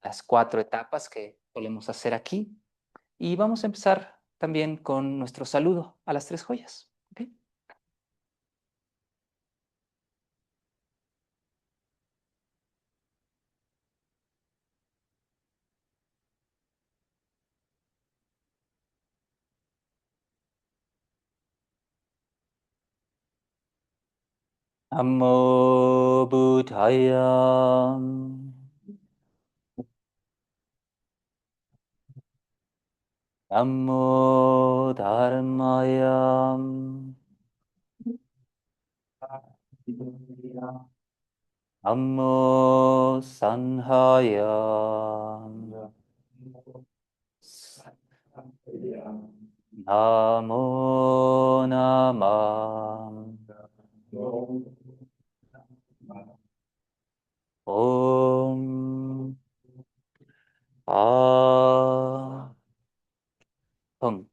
las 4 etapas que solemos hacer aquí. Y vamos a empezar también con nuestro saludo a las 3 joyas. ¿Ok? Namo Buddhaya. Namo Dharmaya. Namo Sanghaya. Namo Namah. Om. Ah. Hum.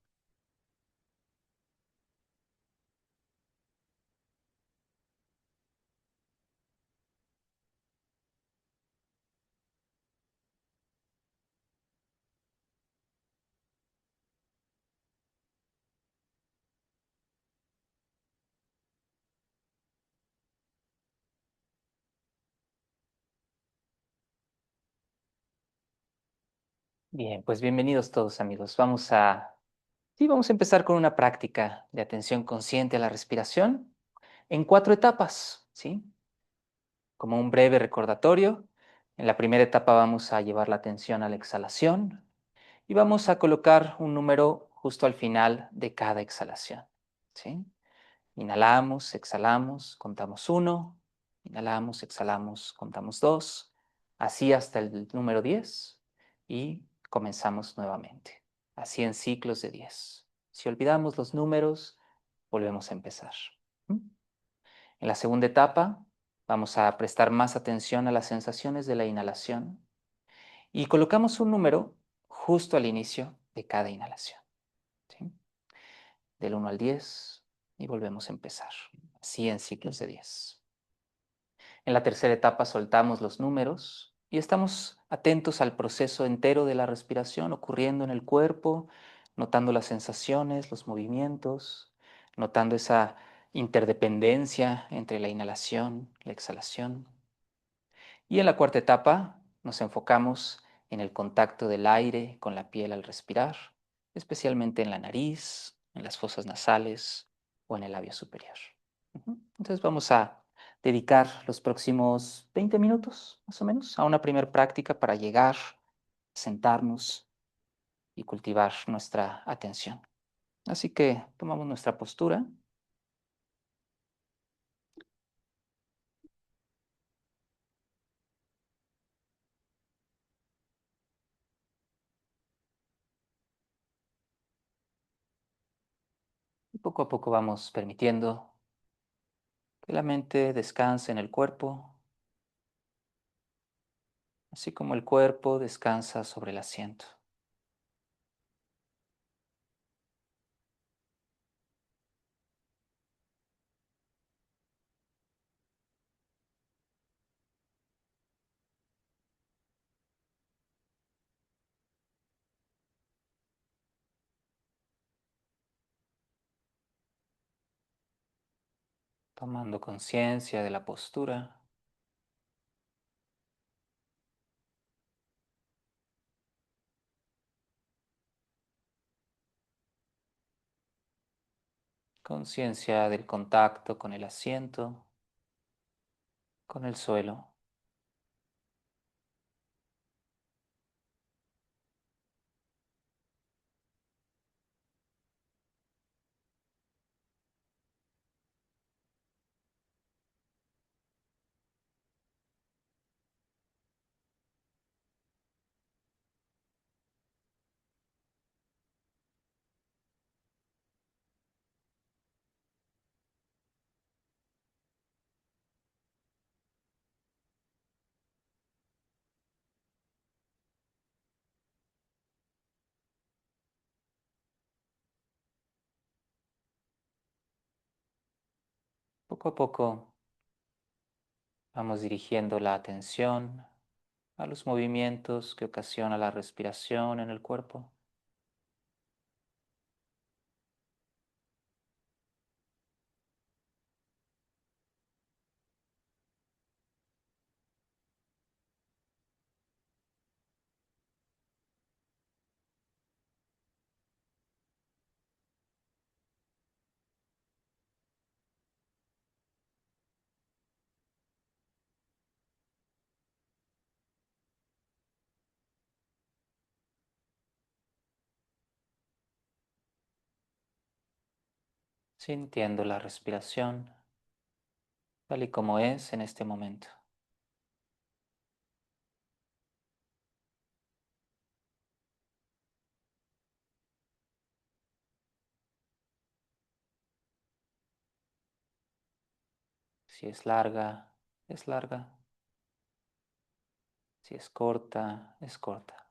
Bien, pues bienvenidos todos amigos. Vamos a empezar con una práctica de atención consciente a la respiración en 4 etapas, ¿sí? Como un breve recordatorio, en la primera etapa vamos a llevar la atención a la exhalación y vamos a colocar un número justo al final de cada exhalación, ¿sí? Inhalamos, exhalamos, contamos 1, inhalamos, exhalamos, contamos 2, así hasta el número 10 y comenzamos nuevamente, así en ciclos de 10. Si olvidamos los números, volvemos a empezar. ¿Mm? En la segunda etapa, vamos a prestar más atención a las sensaciones de la inhalación y colocamos un número justo al inicio de cada inhalación, ¿sí? Del 1 al 10 y volvemos a empezar, así en ciclos de 10. En la tercera etapa soltamos los números y estamos atentos al proceso entero de la respiración ocurriendo en el cuerpo, notando las sensaciones, los movimientos, notando esa interdependencia entre la inhalación y la exhalación. Y en la cuarta etapa nos enfocamos en el contacto del aire con la piel al respirar, especialmente en la nariz, en las fosas nasales o en el labio superior. Entonces vamos a dedicar los próximos 20 minutos, más o menos, a una primera práctica para llegar, sentarnos y cultivar nuestra atención. Así que tomamos nuestra postura y poco a poco vamos permitiendo que la mente descanse en el cuerpo, así como el cuerpo descansa sobre el asiento. Tomando conciencia de la postura, conciencia del contacto con el asiento, con el suelo. Poco a poco vamos dirigiendo la atención a los movimientos que ocasiona la respiración en el cuerpo. Sintiendo la respiración tal y como es en este momento. Si es larga, es larga. Si es corta, es corta.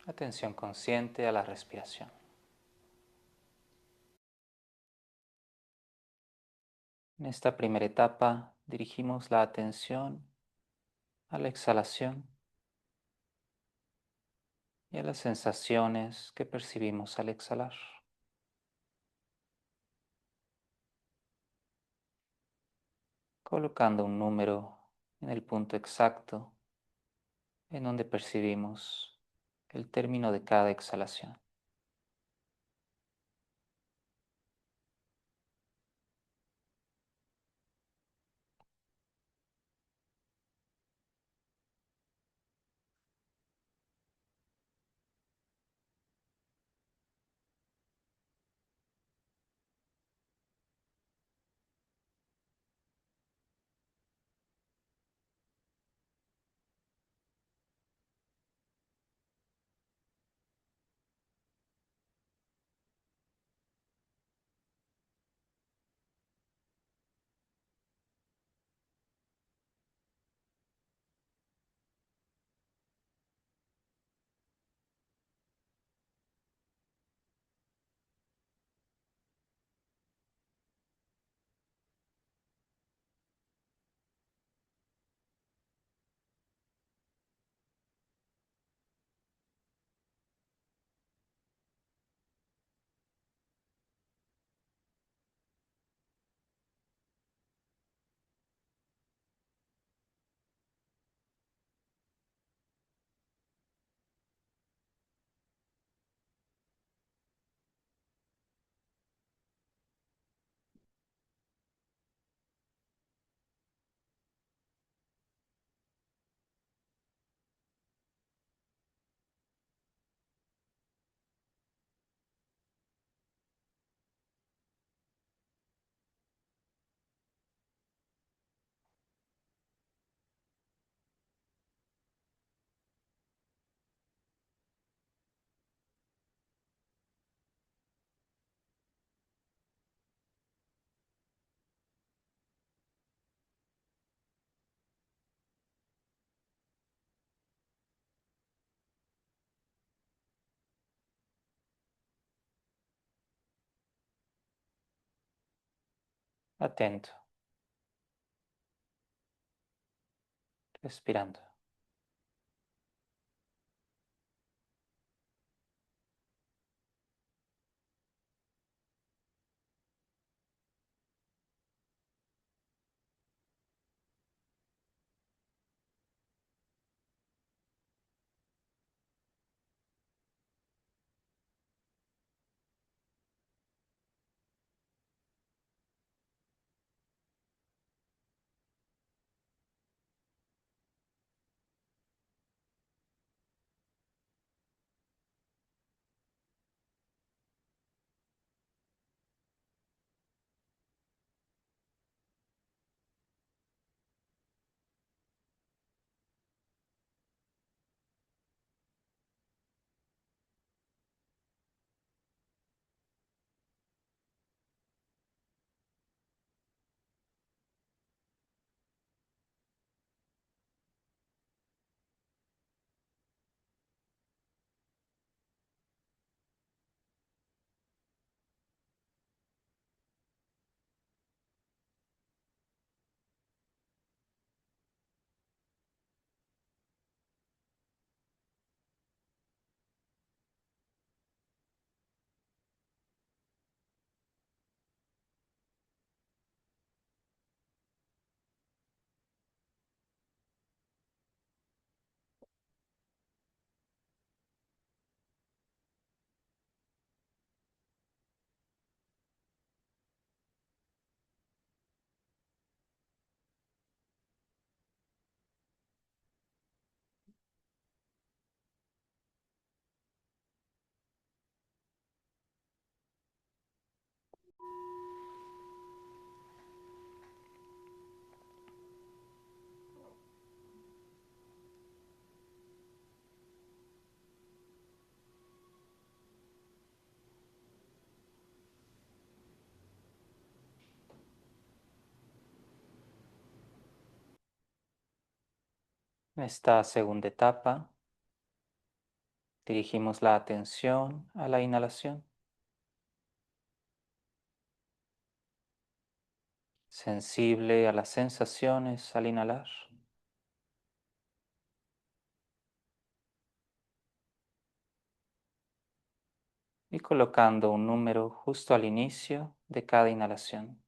Atención consciente a la respiración. En esta primera etapa dirigimos la atención a la exhalación y a las sensaciones que percibimos al exhalar, colocando un número en el punto exacto en donde percibimos el término de cada exhalación. atento, respirando. En esta segunda etapa, dirigimos la atención a la inhalación, sensible a las sensaciones al inhalar y colocando un número justo al inicio de cada inhalación.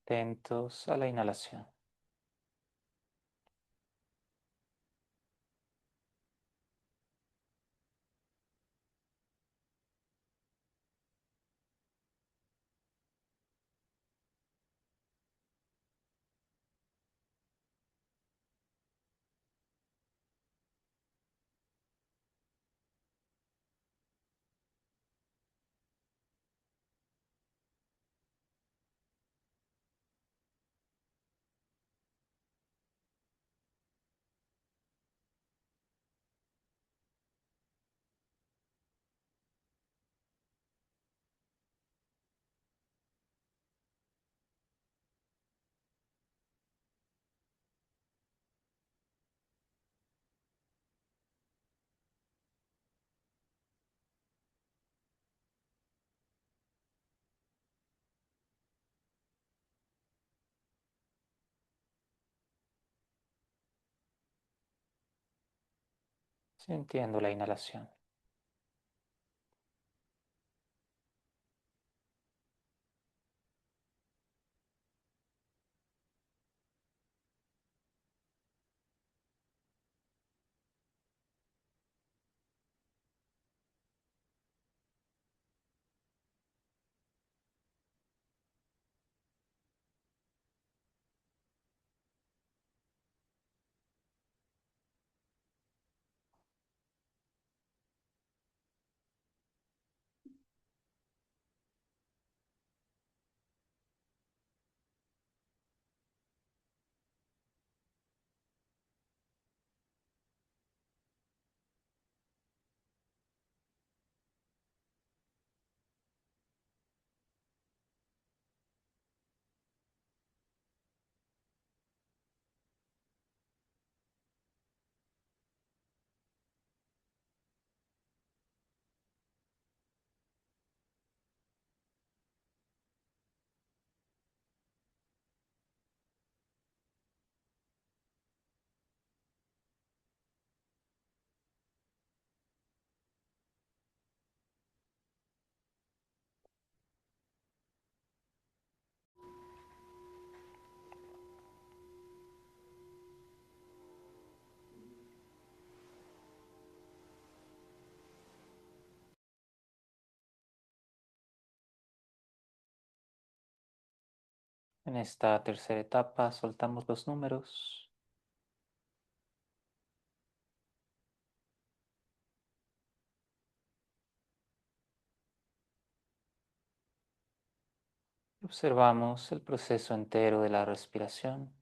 Atentos a la inhalación. sintiendo la inhalación. En esta tercera etapa soltamos los números. Observamos el proceso entero de la respiración,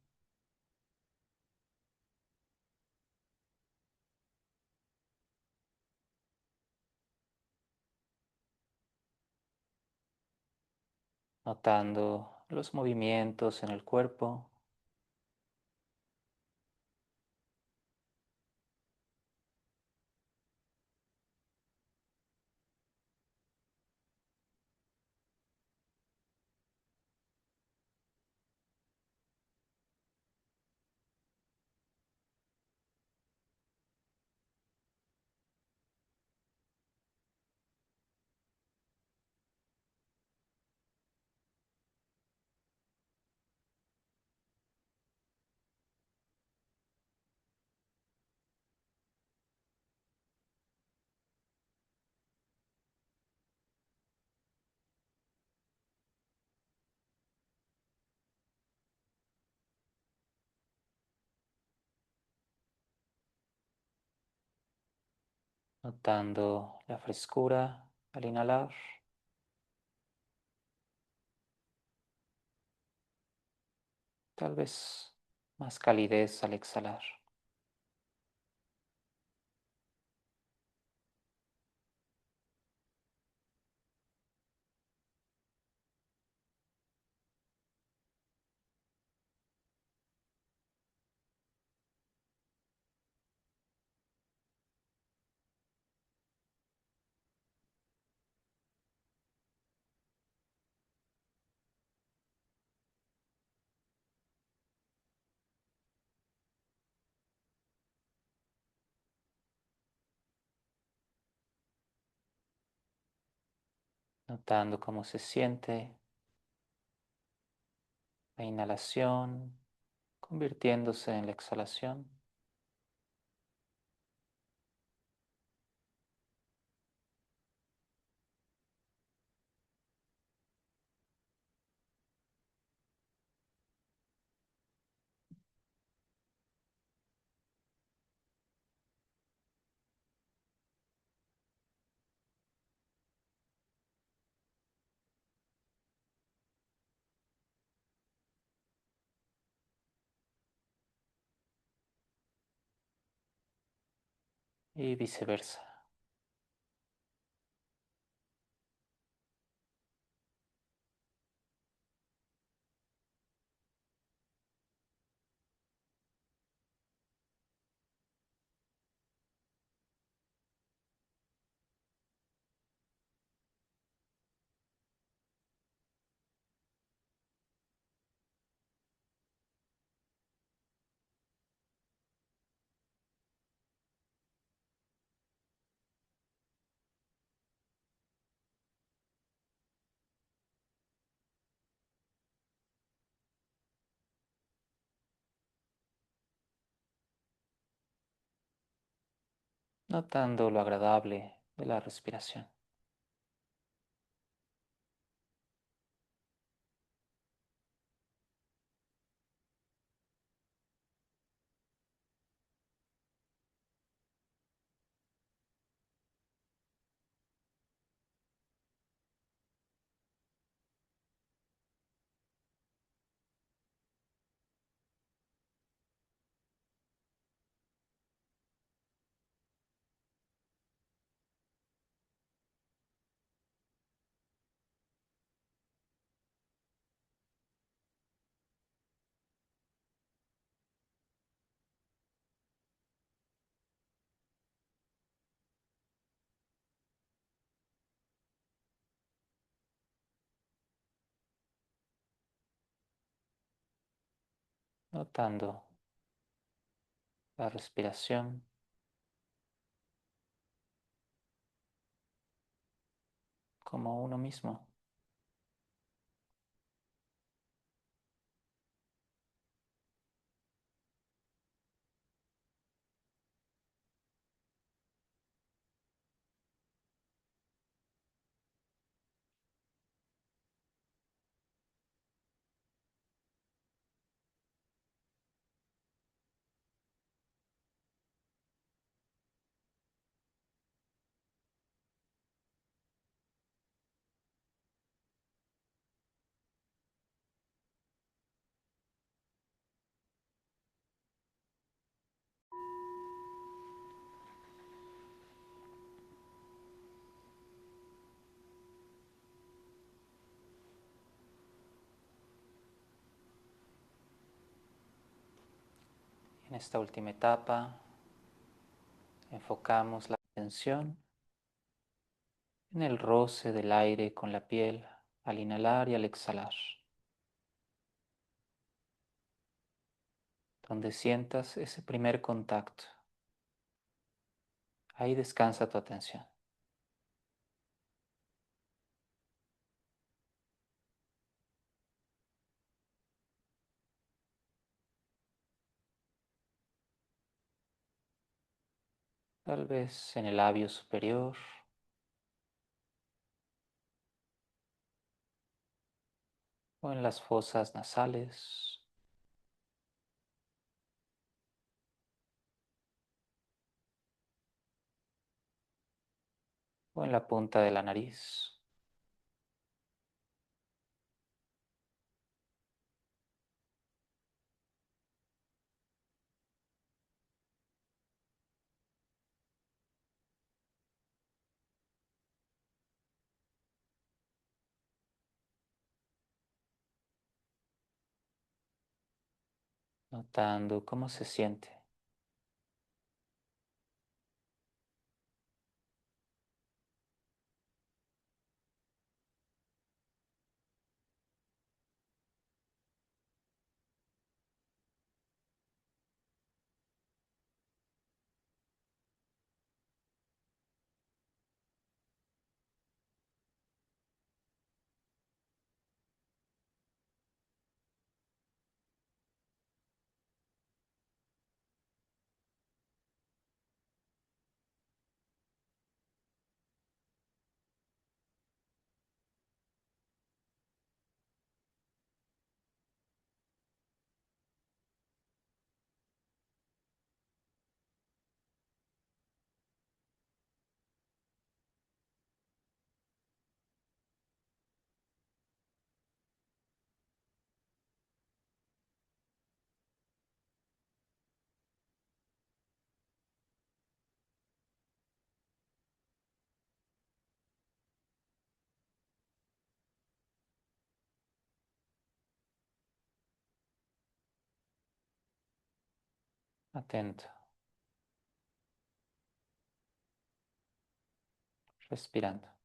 notando los movimientos en el cuerpo, notando la frescura al inhalar, tal vez más calidez al exhalar. Notando cómo se siente la inhalación convirtiéndose en la exhalación. Y viceversa. notando lo agradable de la respiración, notando la respiración como uno mismo. En esta última etapa, enfocamos la atención en el roce del aire con la piel al inhalar y al exhalar. Donde sientas ese primer contacto, ahí descansa tu atención. Tal vez en el labio superior o en las fosas nasales o en la punta de la nariz. Notando cómo se siente. Atento, respirando.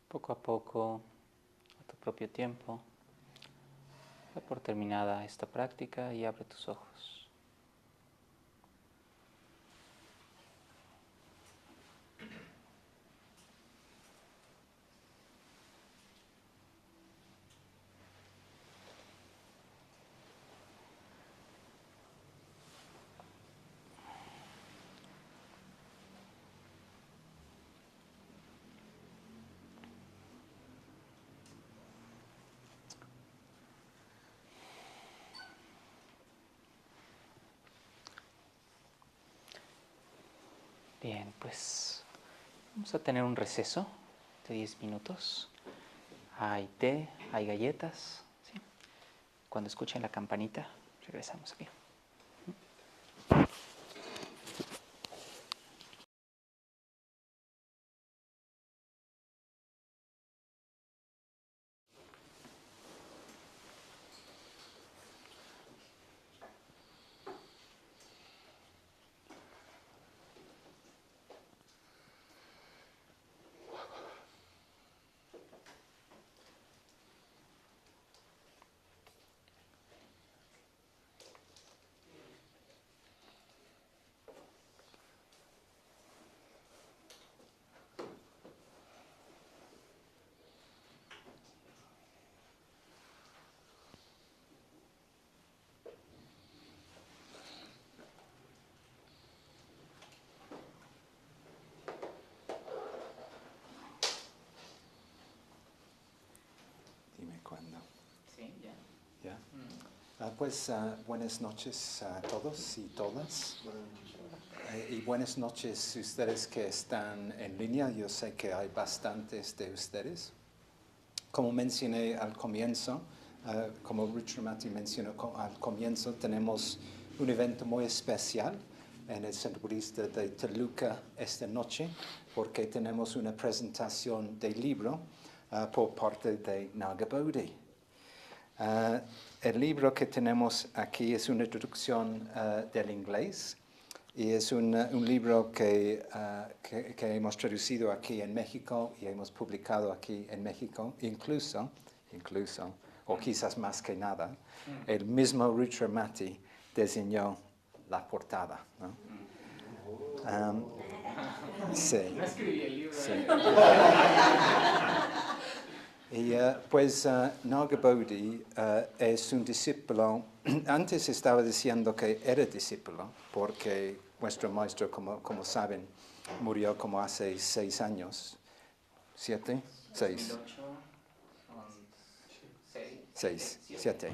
Poco a poco, a tu propio tiempo, da por terminada esta práctica y abre tus ojos. Bien, pues vamos a tener un receso de 10 minutos. Hay té, hay galletas. ¿Sí? Cuando escuchen la campanita, regresamos aquí. Dime cuándo. Sí, ya. ¿Ya? Buenas noches a todos y todas. Y buenas noches a ustedes que están en línea. Yo sé que hay bastantes de ustedes. Como mencioné al comienzo, como Richard Matty mencionó al comienzo, tenemos un evento muy especial en el Centro Budista de Toluca esta noche, porque tenemos una presentación de libro por parte de Naga Bodhi. El libro que tenemos aquí es una traducción del inglés y es un libro que hemos traducido aquí en México y hemos publicado aquí en México, incluso, o quizás más que nada, el mismo Richard Matty diseñó la portada, ¿no? Sí. No escribí el libro. Sí. Y Naga Bodhi es un discípulo. Antes estaba diciendo que era discípulo, porque nuestro maestro, como saben, murió como hace 6 años. ¿7? 6. 2008 son 6, 7.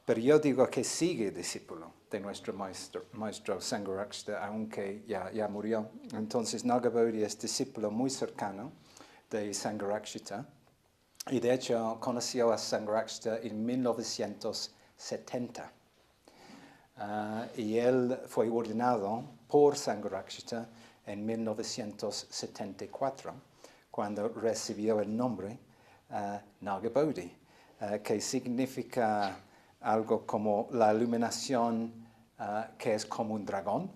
Pero yo digo que sigue discípulo de nuestro maestro Sangharakshita, aunque ya murió. Entonces Naga Bodhi es discípulo muy cercano de Sangharakshita. Y de hecho conoció a Sangharakshita en 1970. Y él fue ordenado por Sangharakshita en 1974, cuando recibió el nombre Naga Bodhi, que significa algo como la iluminación que es como un dragón,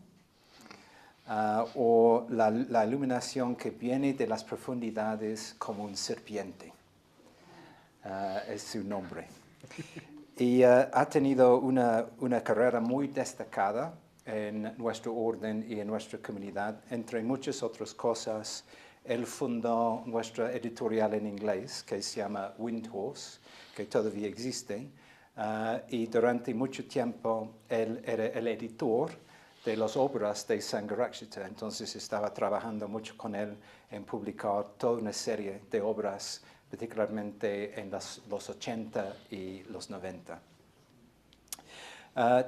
o la iluminación que viene de las profundidades como un serpiente. Es su nombre. Y ha tenido una carrera muy destacada en nuestro orden y en nuestra comunidad. Entre muchas otras cosas, él fundó nuestra editorial en inglés, que se llama Windhorse, que todavía existe. Y durante mucho tiempo él era el editor de las obras de Sangharakshita. Entonces estaba trabajando mucho con él en publicar toda una serie de obras, particularmente en los 80 y los 90.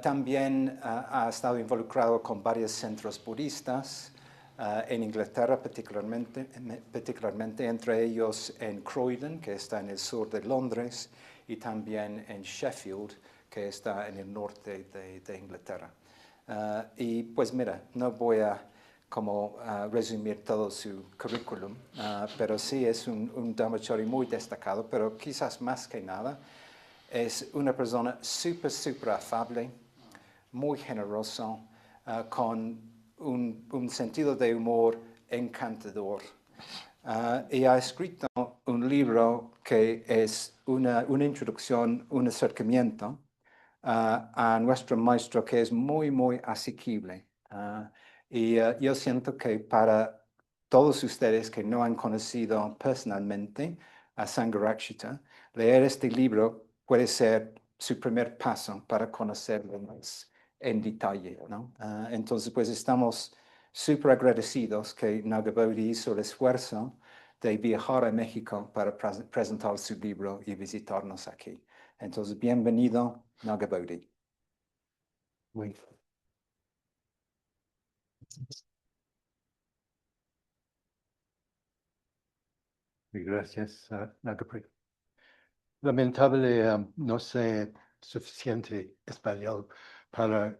También ha estado involucrado con varios centros budistas en Inglaterra, particularmente, entre ellos en Croydon, que está en el sur de Londres, y también en Sheffield, que está en el norte de Inglaterra. Y pues mira, no voy a resumir todo su currículum, pero sí es un Dharmachari muy destacado, pero quizás más que nada es una persona súper afable, muy generoso, con un sentido de humor encantador. y ha escrito un libro que es una introducción, un acercamiento a nuestro maestro que es muy, muy asequible. Yo siento que para todos ustedes que no han conocido personalmente a Sangharakshita, leer este libro puede ser su primer paso para conocerlo más en detalle, ¿no? Entonces, pues estamos súper agradecidos que Nagabodhi hizo el esfuerzo de viajar a México para presentar su libro y visitarnos aquí. Entonces, bienvenido, Nagabodhi. Muy, muy gracias, Nagapri. Lamentable, no sé suficiente español para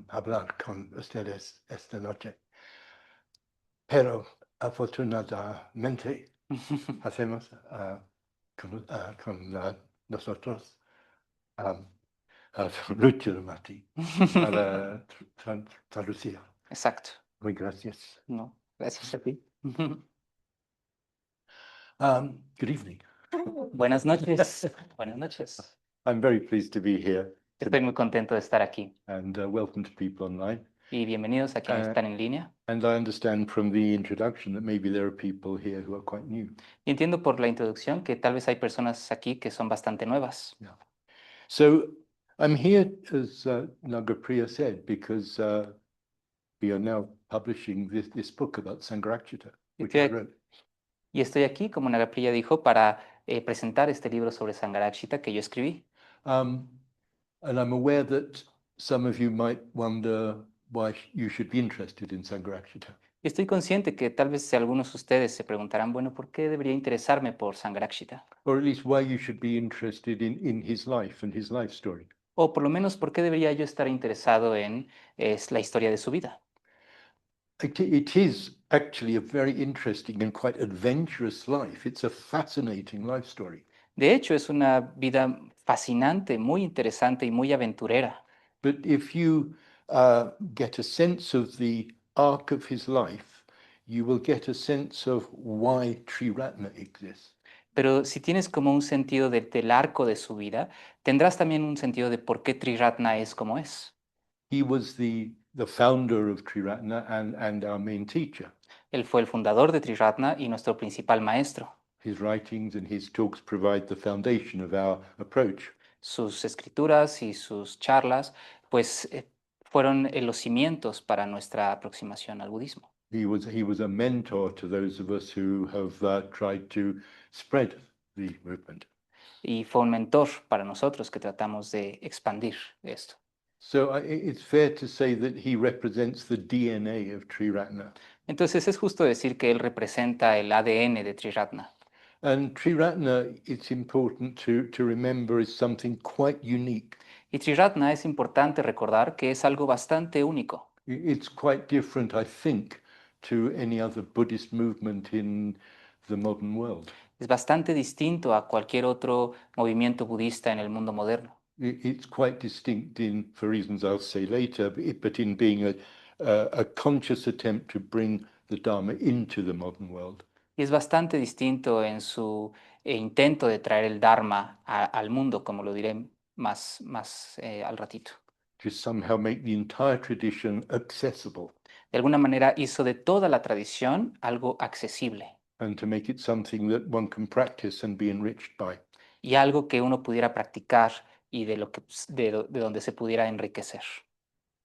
hablar con ustedes esta noche, pero afortunadamente hacemos con nosotros Lucio Mati para traducir. Exacto. Muy gracias. No, gracias a ti. Good evening. Buenas noches. Buenas noches. I'm very pleased to be here Estoy muy contento de estar aquí. and welcome to people online. Y bienvenidos a quienes están en línea. And I understand from the introduction that maybe there are people here who are quite new. Y entiendo por la introducción que tal vez hay personas aquí que son bastante nuevas. So I'm here, as Nagapriya said, because we are now publishing this book about Sangharakshita, which I wrote. Y estoy aquí, como Nagapriya dijo, para presentar este libro sobre Sangharakshita que yo escribí. And I'm aware that some of you might wonder why you should be interested in Sangharakshita. Y estoy consciente que tal vez algunos de ustedes se preguntarán, bueno, ¿por qué debería interesarme por Sangharakshita? Or at least why you should be interested in his life and his life story. O por lo menos, ¿por qué debería yo estar interesado en la historia de su vida? It is actually a very interesting and quite adventurous life. It's a fascinating life story. De hecho, es una vida fascinante, muy interesante y muy aventurera. But if you get a sense of the arc of his life, you will get a sense of why Triratna exists. Pero si tienes como un sentido del arco de su vida, tendrás también un sentido de por qué Triratna es como es. He was the founder of Triratna and our main teacher. Él fue el fundador de Triratna y nuestro principal maestro. His writings and his talks provide the foundation of our approach. Sus escrituras y sus charlas, pues, fueron los cimientos para nuestra aproximación al budismo. He was a mentor to those of us who have tried to spread the movement. Y fue un mentor para nosotros que tratamos de expandir esto. So it's fair to say that he represents the DNA of Triratna. Entonces es justo decir que él representa el ADN de Triratna. And Triratna, it's important to remember, is something quite unique. Y Triratna es importante recordar que es algo bastante único. It's quite different, I think, to any other Buddhist movement in the modern world. Es bastante distinto a cualquier otro movimiento budista en el mundo moderno. It's quite distinct for reasons I'll say later, but in being a conscious attempt to bring the Dharma into the modern world. Y es bastante distinto en su intento de traer el Dharma al mundo, como lo diré más al ratito. To somehow make the entire tradition accessible. De alguna manera hizo de toda la tradición algo accesible. And to make it something that one can practice and be enriched by. Y algo que uno pudiera practicar y de donde se pudiera enriquecer.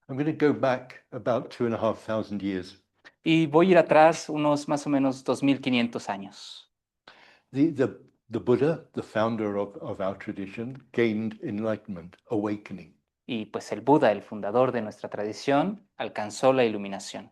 I'm going to go back about 2,500 years. Y voy a ir atrás unos más o menos 2500 años. The Buddha, the founder of our tradition, gained enlightenment, awakening. Y pues el Buda, el fundador de nuestra tradición, alcanzó la iluminación.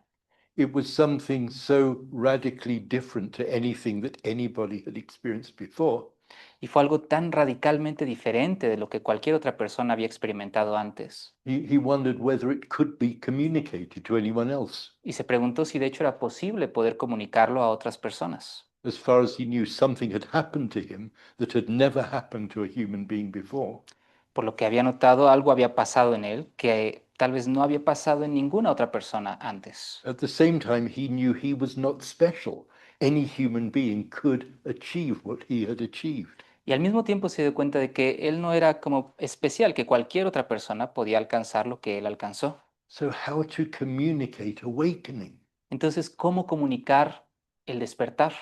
It was something so radically different to anything that anybody had experienced before. Y fue algo tan radicalmente diferente de lo que cualquier otra persona había experimentado antes. He wondered whether it could be communicated to anyone else. Y se preguntó si de hecho era posible poder comunicarlo a otras personas. As far as he knew, something had happened to him that had never happened to a human being before. Por lo que había notado, algo había pasado en él que tal vez no había pasado en ninguna otra persona antes. At the same time, he knew he was not special. any human being could achieve what he had achieved. Y al mismo tiempo se dio cuenta de que él no era como especial, que cualquier otra persona podía alcanzar lo que él alcanzó. So how to communicate awakening? Entonces, ¿cómo comunicar el despertar?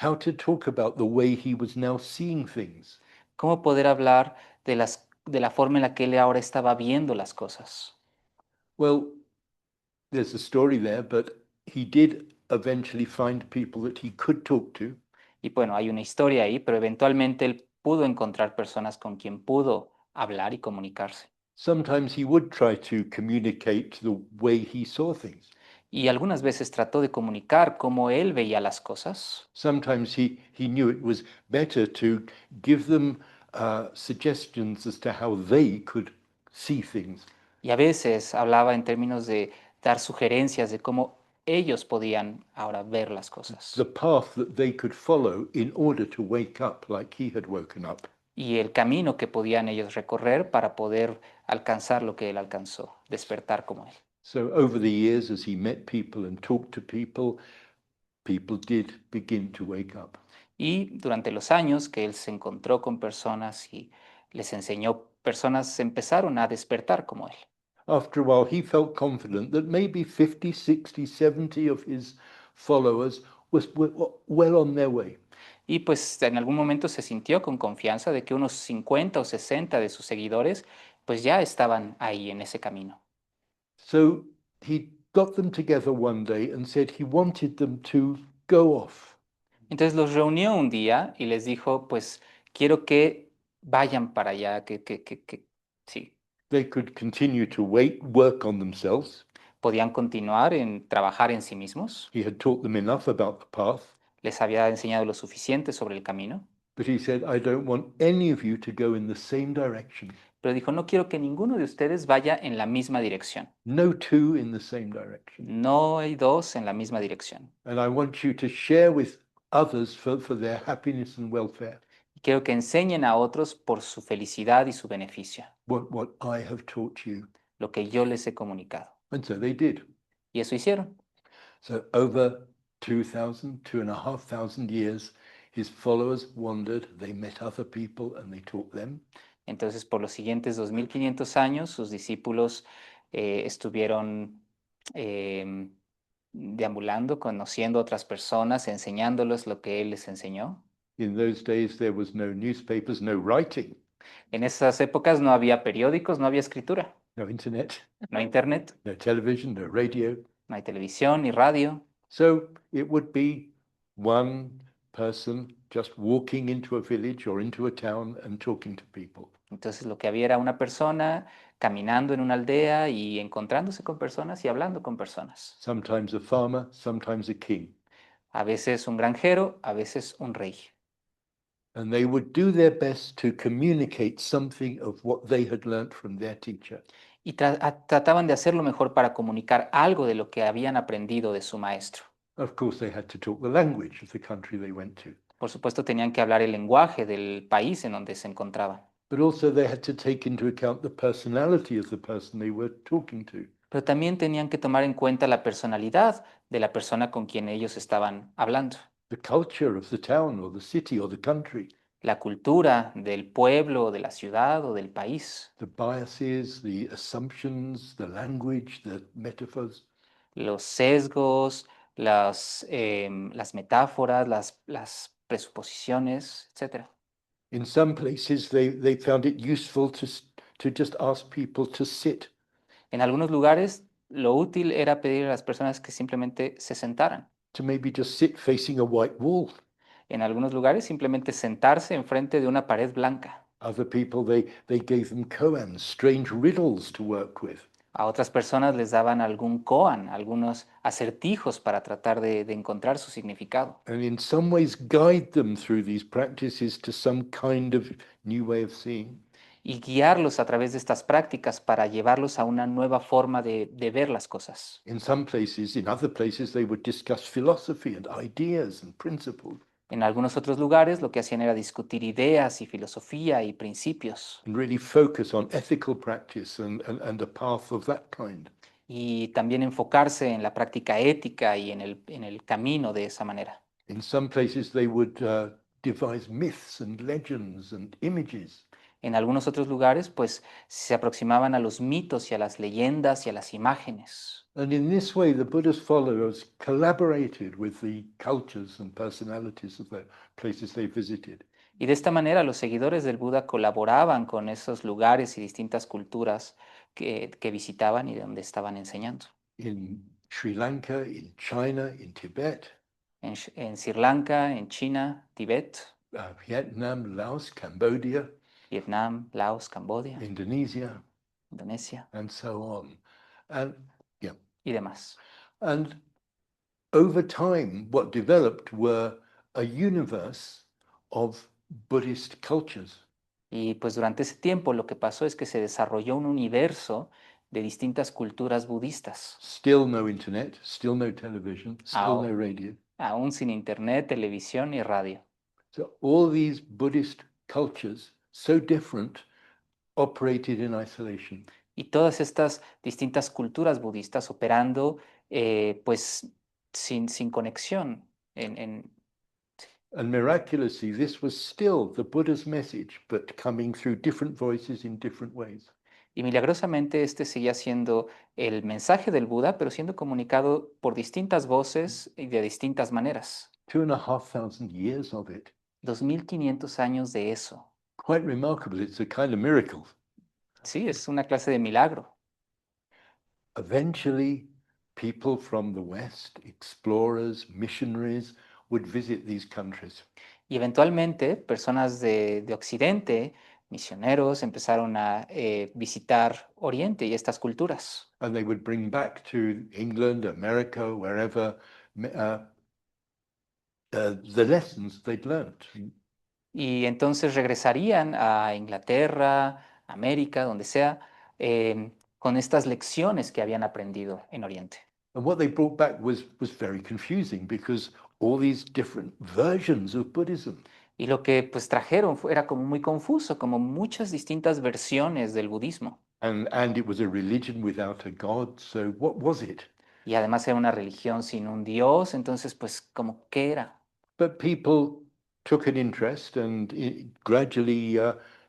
How to talk about the way he was now seeing things? ¿Cómo poder hablar de la forma en la que él ahora estaba viendo las cosas? Well, there's a story there, but he did eventually find people that he could talk to. Y bueno, hay una historia ahí, pero eventualmente él pudo encontrar personas con quien pudo hablar y comunicarse. Sometimes he would try to communicate the way he saw things. Y algunas veces trató de comunicar cómo él veía las cosas. Sometimes he knew it was better to give them suggestions as to how they could see things. Y a veces hablaba en términos de dar sugerencias de cómo ellos podían ahora ver las cosas. The path that they could follow in order to wake up like he had woken up. Y el camino que podían ellos recorrer para poder alcanzar lo que él alcanzó, despertar como él. So over the years, as he met people and talked to people, people did begin to wake up. Y durante los años que él se encontró con personas y les enseñó, personas empezaron a despertar como él. After a while, he felt confident that maybe 50, 60, 70 of his followers were well on their way. Y pues en algún momento se sintió con confianza de que unos 50 o 60 de sus seguidores pues ya estaban ahí en ese camino. So he got them together one day and said he wanted them to go off. Entonces los reunió un día y les dijo, pues quiero que vayan para allá, sí, They could continue to work on themselves. podían continuar en trabajar en sí mismos. He had taught them enough about the path. Les había enseñado lo suficiente sobre el camino. But he said, I don't want any of you to go in the same direction. Pero dijo, no quiero que ninguno de ustedes vaya en la misma dirección. No two in the same direction. No hay dos en la misma dirección. And I want you to share with others for their happiness and welfare Y quiero que enseñen a otros por su felicidad y su beneficio, what I have taught you. lo que yo les he comunicado. And so they did. Y eso hicieron. So over 2,500 years, his followers wandered, they met other people and they taught them. Entonces, por los siguientes 2500 años, sus discípulos estuvieron deambulando, conociendo a otras personas, enseñándoles lo que él les enseñó. In those days, there was no newspapers, no writing, En esas épocas no había periódicos, no había escritura, no internet, no hay internet, no television, no radio. no hay televisión ni radio. So it would be one person just walking into a village or into a town and talking to people. Entonces lo que había era una persona caminando en una aldea y encontrándose con personas y hablando con personas. Sometimes a farmer, sometimes a king. A veces un granjero, a veces un rey. And they would do their best to communicate something of what they had learnt from their teacher. Y trataban de hacer lo mejor para comunicar algo de lo que habían aprendido de su maestro. Of course, they had to talk the language of the country they went to, Por supuesto, tenían que hablar el lenguaje del país en donde se encontraban, but also they had to take into account the personality of the person they were talking to. pero también tenían que tomar en cuenta la personalidad de la persona con quien ellos estaban hablando, The culture of the town or the city or the country, la cultura del pueblo, de la ciudad o del país, the biases, the assumptions, the language, the metaphors. los sesgos, las metáforas, las presuposiciones, etc. In some places, they found it useful to just ask people to sit. En algunos lugares, lo útil era pedir a las personas que simplemente se sentaran. To maybe just sit facing a white wall. En algunos lugares, simplemente sentarse enfrente de una pared blanca. Other people, they gave them koans, strange riddles to work with. A otras personas les daban algún koan, algunos acertijos para tratar de encontrar su significado. And in some ways guide them through these practices to some kind of new way of seeing. Y guiarlos a través de estas prácticas para llevarlos a una nueva forma de ver las cosas. In some places, in other places, they would discuss philosophy and ideas and principles. En algunos otros lugares lo que hacían era discutir ideas y filosofía y principios. And really focus on ethical practice and a path of that kind. Y también enfocarse en la práctica ética y en el camino de esa manera. In some places, they would devise myths and legends and images. En algunos otros lugares, pues se aproximaban a los mitos y a las leyendas y a las imágenes. And in this way, the Buddha's followers collaborated with the cultures and personalities of the places they visited. Y de esta manera los seguidores del Buda colaboraban con esos lugares y distintas culturas que visitaban y de donde estaban enseñando. In Sri Lanka, in China, in Tibet, En Sri Lanka, en China, Tibet, Vietnam, Laos, Cambodia, Vietnam, Laos, Camboya, Indonesia, Indonesia and so on. And yeah, y demás. and over time, what developed were a universe of Buddhist cultures. Y pues durante ese tiempo lo que pasó es que se desarrolló un universo de distintas culturas budistas, Still no internet, still no television, still Ow. no radio. aún sin internet, televisión y radio. So all these Buddhist cultures, so different, operated in isolation. Y todas estas distintas culturas budistas operando pues sin conexión. And miraculously, this was still the Buddha's message, but coming through different voices in different ways. Y milagrosamente este seguía siendo el mensaje del Buda, pero siendo comunicado por distintas voces y de distintas maneras. 2,500 years of it. 2500 años de eso. Quite remarkable. It's a kind of miracle. Sí, es una clase de milagro. Eventually, people from the West, explorers, missionaries, would visit these countries. Y eventualmente personas de Occidente, misioneros, empezaron a visitar Oriente y estas culturas. And they would bring back to England, America, wherever, the lessons they'd learned. Y entonces regresarían a Inglaterra, América, donde sea, con estas lecciones que habían aprendido en Oriente. And what they brought back was very confusing because all these different versions of Buddhism. Y lo que pues trajeron era como muy confuso, como muchas distintas versiones del budismo. And it was a religion without a God. So what was it? Y además era una religión sin un Dios, entonces pues como ¿qué era? But people took an interest, and gradually,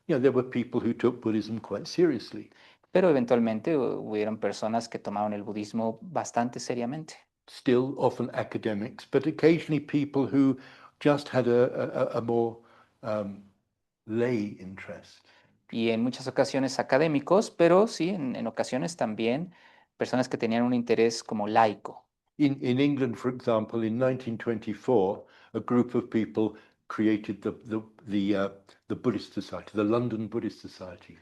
there were people who took Buddhism quite seriously. Pero eventualmente hubieron personas que tomaron el budismo bastante seriamente. Still often academics, but occasionally people who just had a more lay interest. Y en muchas ocasiones académicos, pero sí, en ocasiones también personas que tenían un interés como laico. In England, for example, in 1924, a group of people created the Buddhist Society, the London Buddhist Society.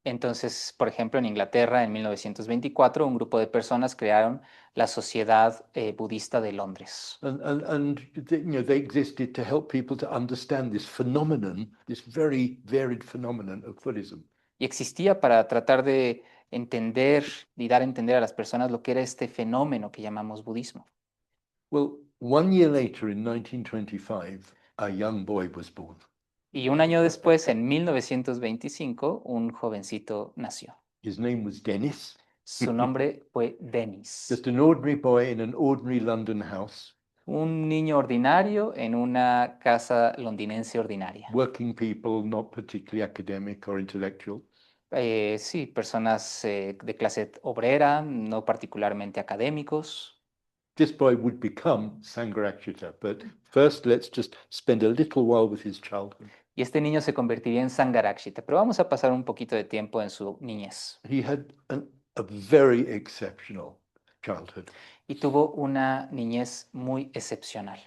Entonces, por ejemplo, en Inglaterra, en 1924, un grupo de personas crearon la Sociedad Budista de Londres. And they existed to help people to understand this phenomenon, this very varied phenomenon of Buddhism. Y existía para tratar de entender y dar a entender a las personas lo que era este fenómeno que llamamos budismo. Well, 1 year later, in 1925, a young boy was born. Y un año después, en 1925, un jovencito nació. His name was Dennis, Su nombre fue Dennis. just an ordinary boy in an ordinary London house, Un niño ordinario en una casa londinense ordinaria. working people, not particularly academic or intellectual. Sí, personas de clase obrera, no particularmente académicos. This boy would become Sangharakshita, but first let's just spend a little while with his childhood. Y este niño se convertiría en Sangharakshita, pero vamos a pasar un poquito de tiempo en su niñez. He had a very exceptional childhood. Y tuvo una niñez muy excepcional.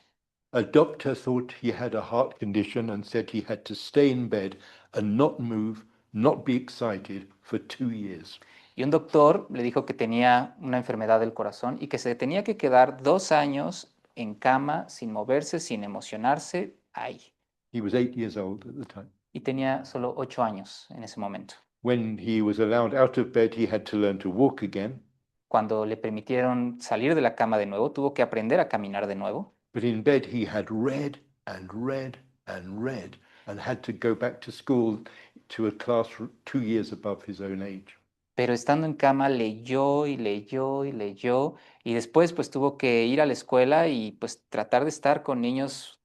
A doctor thought he had a heart condition and said he had to stay in bed and not move, not be excited for 2 years. Y un doctor le dijo que tenía una enfermedad del corazón y que se tenía que quedar 2 años en cama, sin moverse, sin emocionarse, ahí. He was 8 years old at the time. Y tenía solo 8 años en ese momento. When he was allowed out of bed, he had to learn to walk again. Cuando le permitieron salir de la cama de nuevo, tuvo que aprender a caminar de nuevo. But in bed, he had read and read and read and had to go back to school to a class 2 years above his own age. pero estando en cama leyó y leyó y leyó y después pues tuvo que ir a la escuela y pues tratar de estar con niños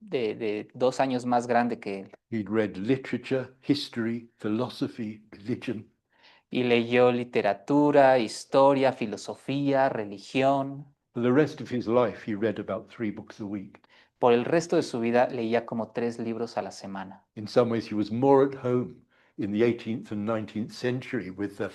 de 2 años más grande que él. He'd read literature, history, philosophy, religion. Y leyó literatura, historia, filosofía, religión. For the rest of his life, he read about 3 books a week. Por el resto de su vida leía como 3 libros a la semana. In some ways, he was more at home in the 18th and 19th century with the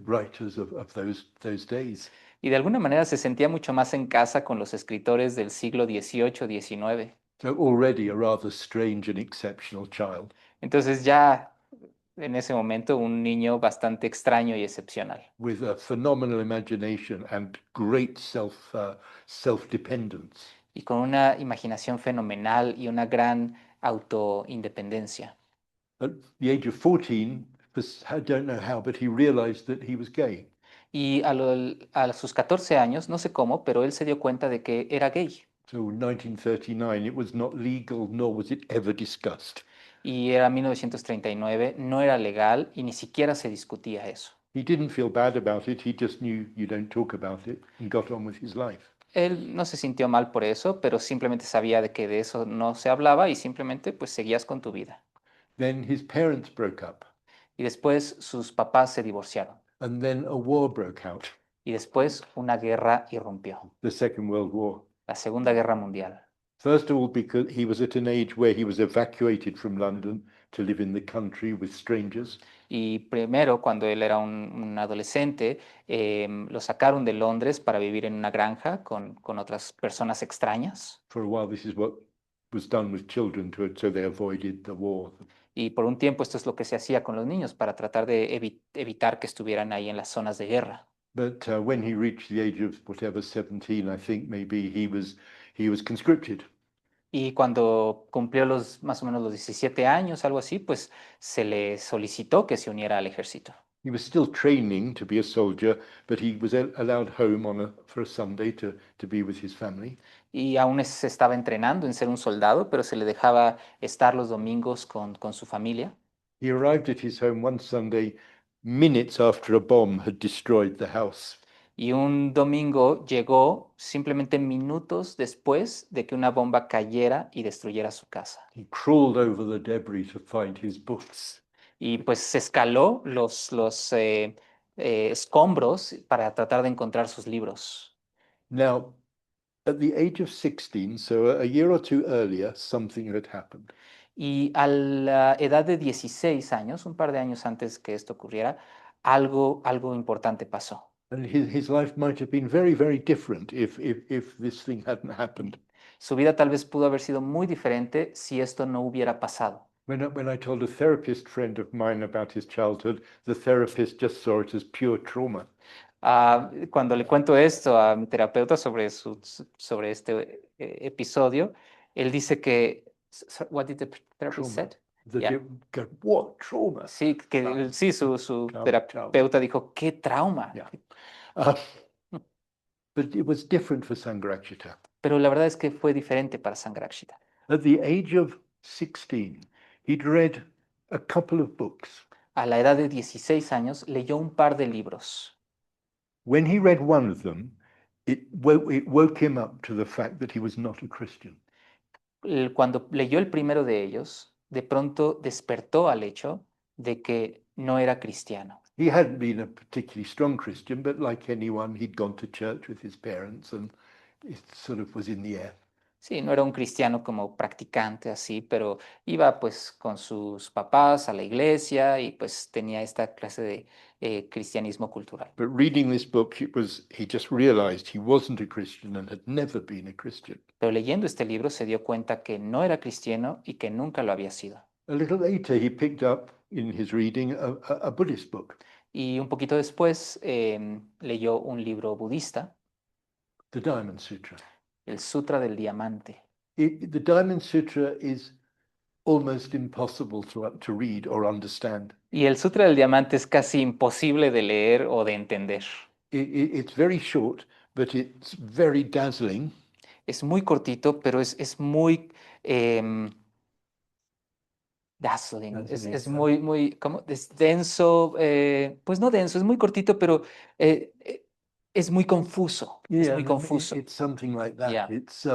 writers of those days. Y de alguna manera se sentía mucho más en casa con los escritores del siglo XVIII, XIX. So already a rather strange and exceptional child. Entonces ya en ese momento un niño bastante extraño y excepcional. With a phenomenal imagination and great self-dependence. Y con una imaginación fenomenal y una gran autoindependencia. At the age of 14, I don't know how, but he realized that he was gay. Y a sus 14 años, no sé cómo, pero él se dio cuenta de que era gay. So in 1939, it was not legal, nor was it ever discussed. Y era 1939, no era legal y ni siquiera se discutía eso. He didn't feel bad about it. He just knew you don't talk about it and got on with his life. Él no se sintió mal por eso, pero simplemente sabía de que de eso no se hablaba y simplemente pues seguías con tu vida. Then his parents broke up, Y después sus papás se divorciaron. and then a war broke out, Y después una guerra irrumpió, the Second World War. la Segunda Guerra Mundial. First of all, because he was at an age where he was evacuated from London to live in the country with strangers. Y primero, cuando él era un adolescente, lo sacaron de Londres para vivir en una granja con otras personas extrañas. For a while, this is what was done with children so they avoided the war. Y por un tiempo esto es lo que se hacía con los niños para tratar de evitar que estuvieran ahí en las zonas de guerra. But when he reached the age of whatever 17, I think maybe he was conscripted. Y cuando cumplió más o menos los 17 años, algo así, pues se le solicitó que se uniera al ejército. He was still training to be a soldier, but he was allowed home for a Sunday to be with his family. Y aún se estaba entrenando en ser un soldado, pero se le dejaba estar los domingos con su familia. He arrived at his home one Sunday minutes after a bomb had destroyed the house. Y un domingo llegó simplemente minutos después de que una bomba cayera y destruyera su casa. He crawled over the debris to find his books. Y pues se escaló los escombros para tratar de encontrar sus libros. Now, at the age of 16, so a year or two earlier, something had happened. Y a la edad de 16 años, un par de años antes que esto ocurriera, algo importante pasó. And his life might have been very, very different if this thing hadn't happened. Su vida tal vez pudo haber sido muy diferente si esto no hubiera pasado. When I told a therapist friend of mine about his childhood, the therapist just saw it as pure trauma. Cuando le cuento esto a mi terapeuta sobre este episodio, él dice que, what did the therapist Trauma. said? Yeah. What trauma? Sí, sí, su Trauma. terapeuta dijo, qué trauma. Yeah. But it was different for Sangharakshita. Pero la verdad es que fue diferente para Sangharakshita. At the age of 16, he'd read a couple of books. A la edad de 16 años leyó un par de libros. When he read one of them, it woke him up to the fact that he was not a Christian. Cuando leyó el primero de ellos, de pronto despertó al hecho de que no era cristiano. He hadn't been a particularly strong Christian, but like anyone, he'd gone to church with his parents and it sort of was in the air. Sí, no era un cristiano como practicante así, pero iba pues con sus papás a la iglesia y pues tenía esta clase de cristianismo cultural. But reading this book, he just realized he wasn't a Christian and had never been a Christian. Pero leyendo este libro se dio cuenta que no era cristiano y que nunca lo había sido. A little later, he picked up in his reading a Buddhist book. Y un poquito después leyó un libro budista, The Diamond Sutra. el Sutra del Diamante. The Diamond Sutra is almost impossible to read or understand. Y el Sutra del Diamante es casi imposible de leer o de entender. It's very short, but it's very dazzling. Es muy cortito, pero es muy Dazzling. Es Dazzling. muy, ¿cómo? Es denso, pues no denso, es muy cortito, pero es muy confuso. Es Yeah, muy confuso. it's something like that. Yeah. It's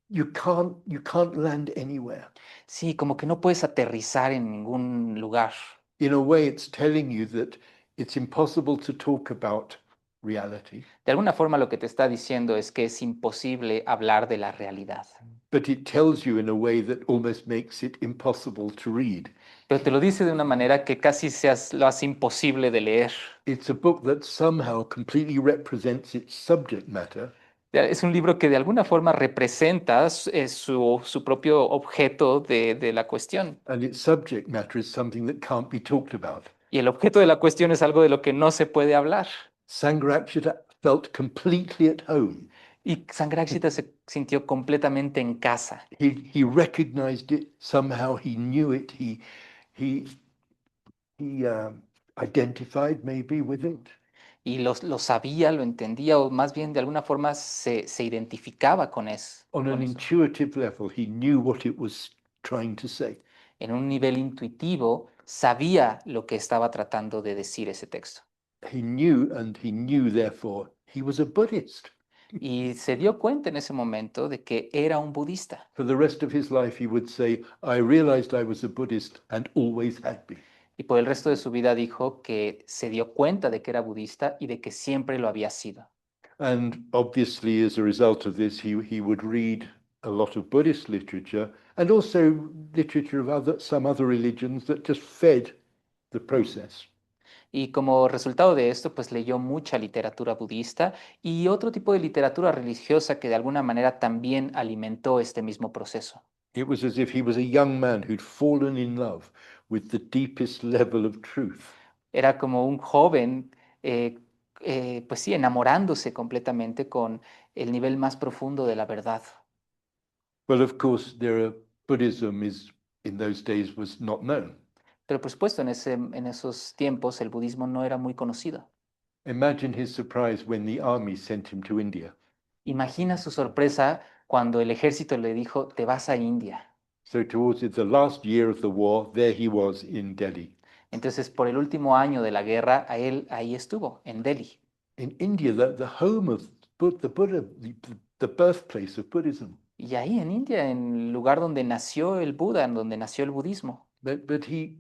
you can't land anywhere. Sí, como que no puedes aterrizar en ningún lugar. In a way, it's telling you that it's impossible to talk about reality, De alguna forma lo que te está diciendo es que es imposible hablar de la realidad. but it tells you in a way that almost makes it impossible to read. Pero te lo dice de una manera que casi lo hace imposible de leer. It's a book that somehow completely represents its subject matter, Es un libro que de alguna forma representa su propio objeto de la cuestión. and its subject matter is something that can't be talked about. Y el objeto de la cuestión es algo de lo que no se puede hablar. Sangharakshita felt completely at home. Y Sangharakshita se sintió completamente en casa. He recognized it somehow. He knew it. He identified maybe with it. Y lo sabía, lo entendía, o más bien de alguna forma se identificaba con eso. On an intuitive level, he knew what it was trying to say. En un nivel intuitivo, sabía lo que estaba tratando de decir ese texto. He knew, and he knew, therefore, he was a Buddhist. Y se dio cuenta en ese momento de que era un budista. For the rest of his life, he would say, I realized I was a Buddhist and always had been. Y por el resto de su vida dijo que se dio cuenta de que era budista y de que siempre lo había sido. And obviously, as a result of this, he would read a lot of Buddhist literature and also literature of some other religions that just fed the process. Y como resultado de esto, pues leyó mucha literatura budista y otro tipo de literatura religiosa que de alguna manera también alimentó este mismo proceso. It was as if he was a young man who'd fallen in love with the deepest level of truth. Era como un joven, pues sí, enamorándose completamente con el nivel más profundo de la verdad. Well, of course, Buddhism in those days was not known. Pero por supuesto, en esos tiempos el budismo no era muy conocido. Imagine his surprise when the army sent him to India. Imagina su sorpresa cuando el ejército le dijo, te vas a India. So towards the last year of the war, there he was in Delhi. Entonces, por el último año de la guerra, él ahí estuvo, en Delhi. In India, the home of the Buddha, the birthplace of Buddhism. Y ahí en India, en el lugar donde nació el Buda, en donde nació el budismo. But he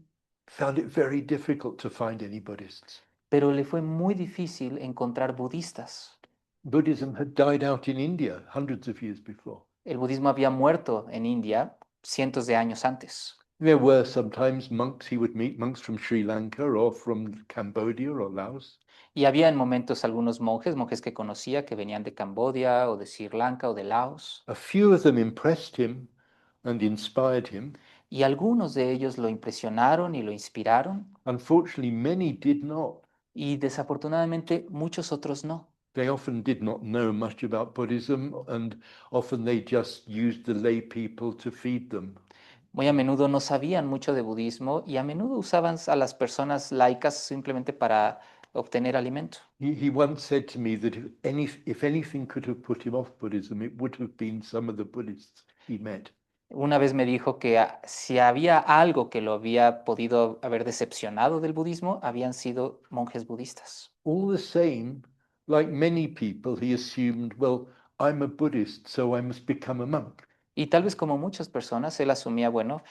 found it very difficult to find any Buddhists. Pero le fue muy difícil encontrar budistas. Buddhism had died out in India hundreds of years before. El budismo había muerto en India cientos de años antes. There were sometimes monks, he would meet monks from Sri Lanka or from Cambodia or Laos. Y había en momentos algunos monjes que conocía que venían de Camboya o de Sri Lanka o de Laos. A few of them impressed him and inspired him. Y algunos de ellos lo impresionaron y lo inspiraron. Unfortunately, many did not. Y desafortunadamente muchos otros no. They often did not know much about Buddhism, and often they just used the lay people to feed them. Muy a menudo no sabían mucho de budismo y a menudo usaban a las personas laicas simplemente para obtener alimento. He once said to me that if anything could have put him off Buddhism, it would have been some of the Buddhists he met. Una vez me dijo que si había algo que lo había podido haber decepcionado del budismo, habían sido monjes budistas. All the same, like many people, he assumed, well, I'm a Buddhist, so I must become a monk. Y tal vez como muchas personas, él asumía, bueno,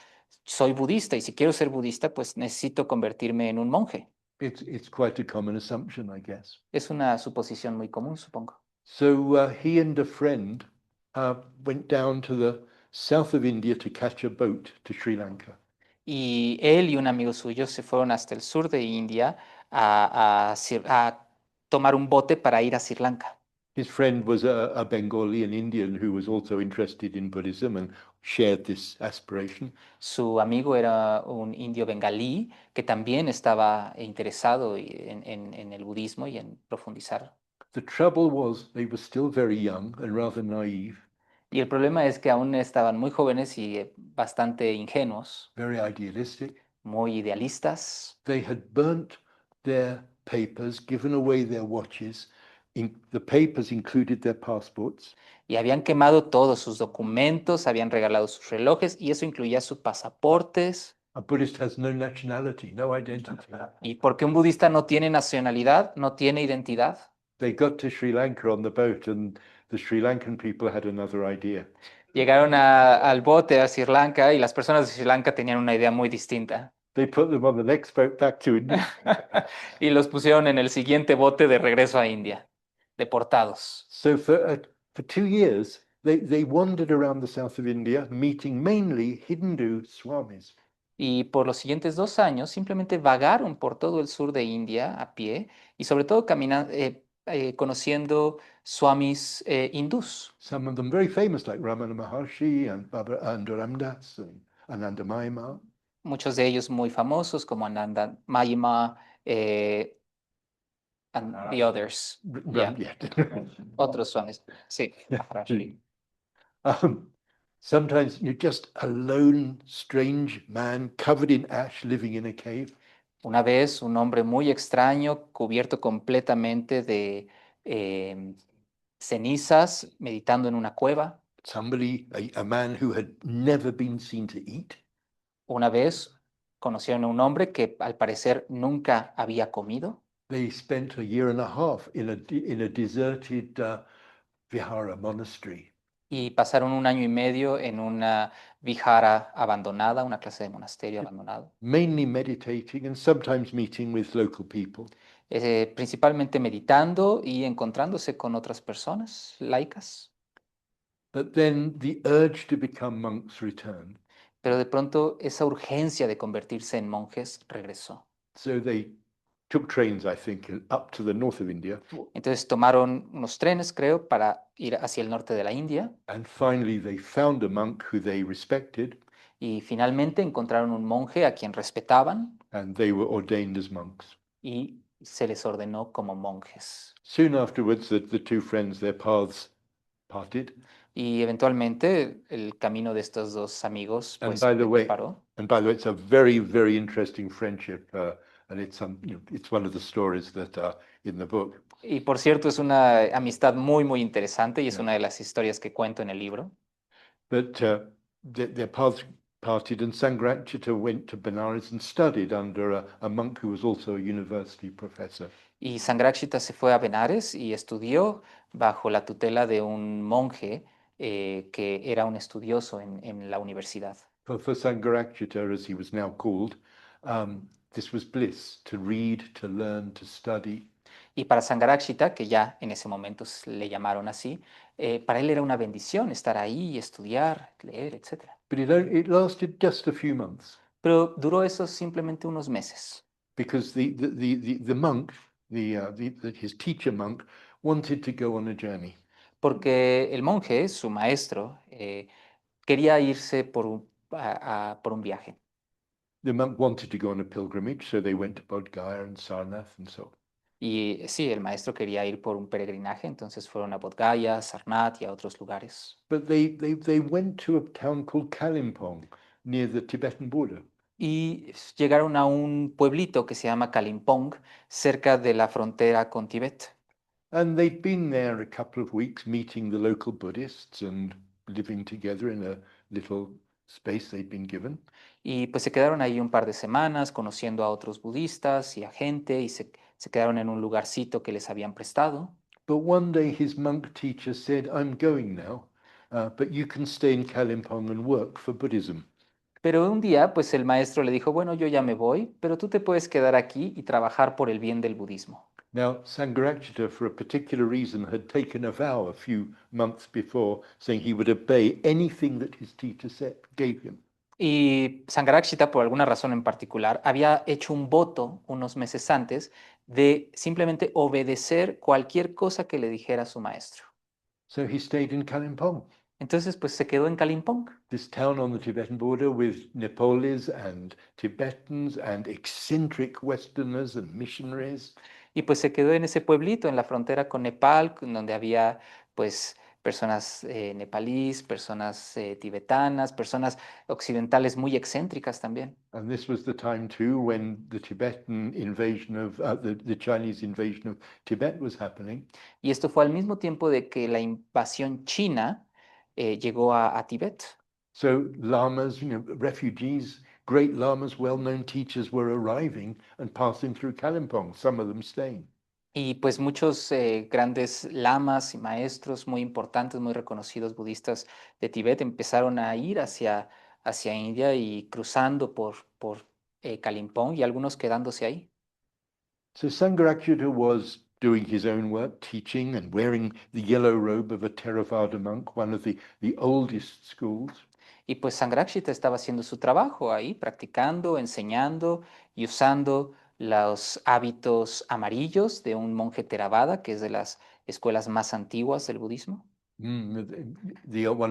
soy budista y si quiero ser budista, pues necesito convertirme en un monje. It's quite a common assumption, I guess. Es una suposición muy común, supongo. So he and a friend went down to the south of India to catch a boat to Sri Lanka. Y él y un amigo suyo se fueron hasta el sur de India a tomar un bote para ir a Sri Lanka. His friend was a Bengali, an Indian, who was also interested in Buddhism and shared this aspiration. Su amigo era un indio bengalí que también estaba interesado en el budismo y en profundizar. The trouble was they were still very young and rather naive, Y el problema es que aún estaban muy jóvenes y bastante ingenuos, very idealistic. muy idealistas. They had burnt their papers, given away their watches, The papers included their passports. Y habían quemado todos sus documentos, habían regalado sus relojes y eso incluía sus pasaportes. A Buddhist has no nationality, no identity. ¿Y por qué un budista no tiene nacionalidad, no tiene identidad? They got to Sri Lanka on the boat, and the Sri Lankan people had another idea. Llegaron al bote a Sri Lanka y las personas de Sri Lanka tenían una idea muy distinta. They put them on the next boat back to India. Y los pusieron en el siguiente bote de regreso a India, deportados. So for 2 years, they wandered around the south of India, meeting mainly Hindu swamis. Y por los siguientes 2 años simplemente vagaron por todo el sur de India a pie y sobre todo conociendo swamis hindús. Some of them very famous, like Ramana Maharshi and Ramdas and Anandamayi. Muchos de ellos muy famosos como Ananda Mayima and the others. Yeah. Otros swamis. Sí. Maharashi. Sometimes you're just a lone, strange man covered in ash living in a cave. Una vez un hombre muy extraño, cubierto completamente de cenizas, meditando en una cueva. Somebody, a man who had never been seen to eat. Una vez conocieron a un hombre que al parecer nunca había comido. They spent a year and a half in a deserted vihara monastery. Y pasaron 1 año y medio en una vihara abandonada, una clase de monasterio abandonado. Mainly meditating and sometimes meeting with local people. Principalmente meditando y encontrándose con otras personas laicas. But then the urge to become monks returned. Pero de pronto esa urgencia de convertirse en monjes regresó. So they took trains, I think, up to the north of India. Entonces tomaron unos trenes, creo, para ir hacia el norte de la India. And finally they found a monk who they respected. Y finalmente encontraron un monje a quien respetaban. And they were ordained as monks. Y se les ordenó como monjes. Soon afterwards, the two friends, their paths parted. Y eventualmente el camino de estos dos amigos pues, And by the way, separó. It's a very, very interesting friendship. And it's one of the stories that are in the book. Y por cierto, es una amistad muy, muy interesante y es una de las historias que cuento en el libro. But their paths parted, and Sangharakshita went to Benares and studied under a monk who was also a university professor. Y Sangharakshita se fue a Benares y estudió bajo la tutela de un monje que era un estudioso en la universidad. For Sangharakshita, as he was now called, this was bliss, to read, to learn, to study. Y para Sangharakshita, que ya en ese momento le llamaron así, para él era una bendición estar ahí, estudiar, leer, etc. But it lasted just a few months. Pero duró eso simplemente unos meses. Because the monk, his teacher monk, wanted to go on a journey. Porque el monje, su maestro, quería irse por un viaje. The monk wanted to go on a pilgrimage, so they went to Bodh Gaya and Sarnath and so on. Y sí, el maestro quería ir por un peregrinaje, entonces fueron a Bodh Gaya, Sarnath y a otros lugares. But they went to a town called Kalimpong, near the Tibetan border. Y llegaron a un pueblito que se llama Kalimpong, cerca de la frontera con Tibet. And they'd been there a couple of weeks meeting the local Buddhists and living together in a little space they'd been given. Y pues se quedaron ahí un par de semanas conociendo a otros budistas y a gente y se quedaron en un lugarcito que les habían prestado. But one day his monk teacher said, I'm going now, but you can stay in Kalimpong and work for Buddhism. Pero un día, pues el maestro le dijo, bueno, yo ya me voy, pero tú te puedes quedar aquí y trabajar por el bien del budismo. Now, Sangharakshita, for a particular reason, had taken a vow a few months before, saying he would obey anything that his teacher gave him. Y Sangharakshita, por alguna razón en particular, había hecho un voto unos meses antes de simplemente obedecer cualquier cosa que le dijera su maestro. So he stayed in Kalimpong. Entonces, pues se quedó en Kalimpong. This town on the Tibetan border with Nepalis and Tibetans and eccentric Westerners and missionaries. Y pues se quedó en ese pueblito, en la frontera con Nepal, donde había pues personas nepalíes, personas tibetanas, personas occidentales muy excéntricas también. And this was the time too when the Tibetan invasion of the Chinese invasion of Tibet was happening. Y esto fue al mismo tiempo de que la invasión china llegó a Tibet. So lamas, refugees, great lamas, well-known teachers were arriving and passing through Kalimpong, some of them staying. Y pues muchos grandes lamas y maestros muy importantes, muy reconocidos budistas de Tibet empezaron a ir hacia India y cruzando por Kalimpong y algunos quedándose ahí. So Sangharakshita was doing his own work, teaching and wearing the yellow robe of a Theravada monk, one of the oldest schools. Y pues Sangharakshita estaba haciendo su trabajo ahí, practicando, enseñando y usando los hábitos amarillos de un monje Theravada, que es de las escuelas más antiguas del budismo. One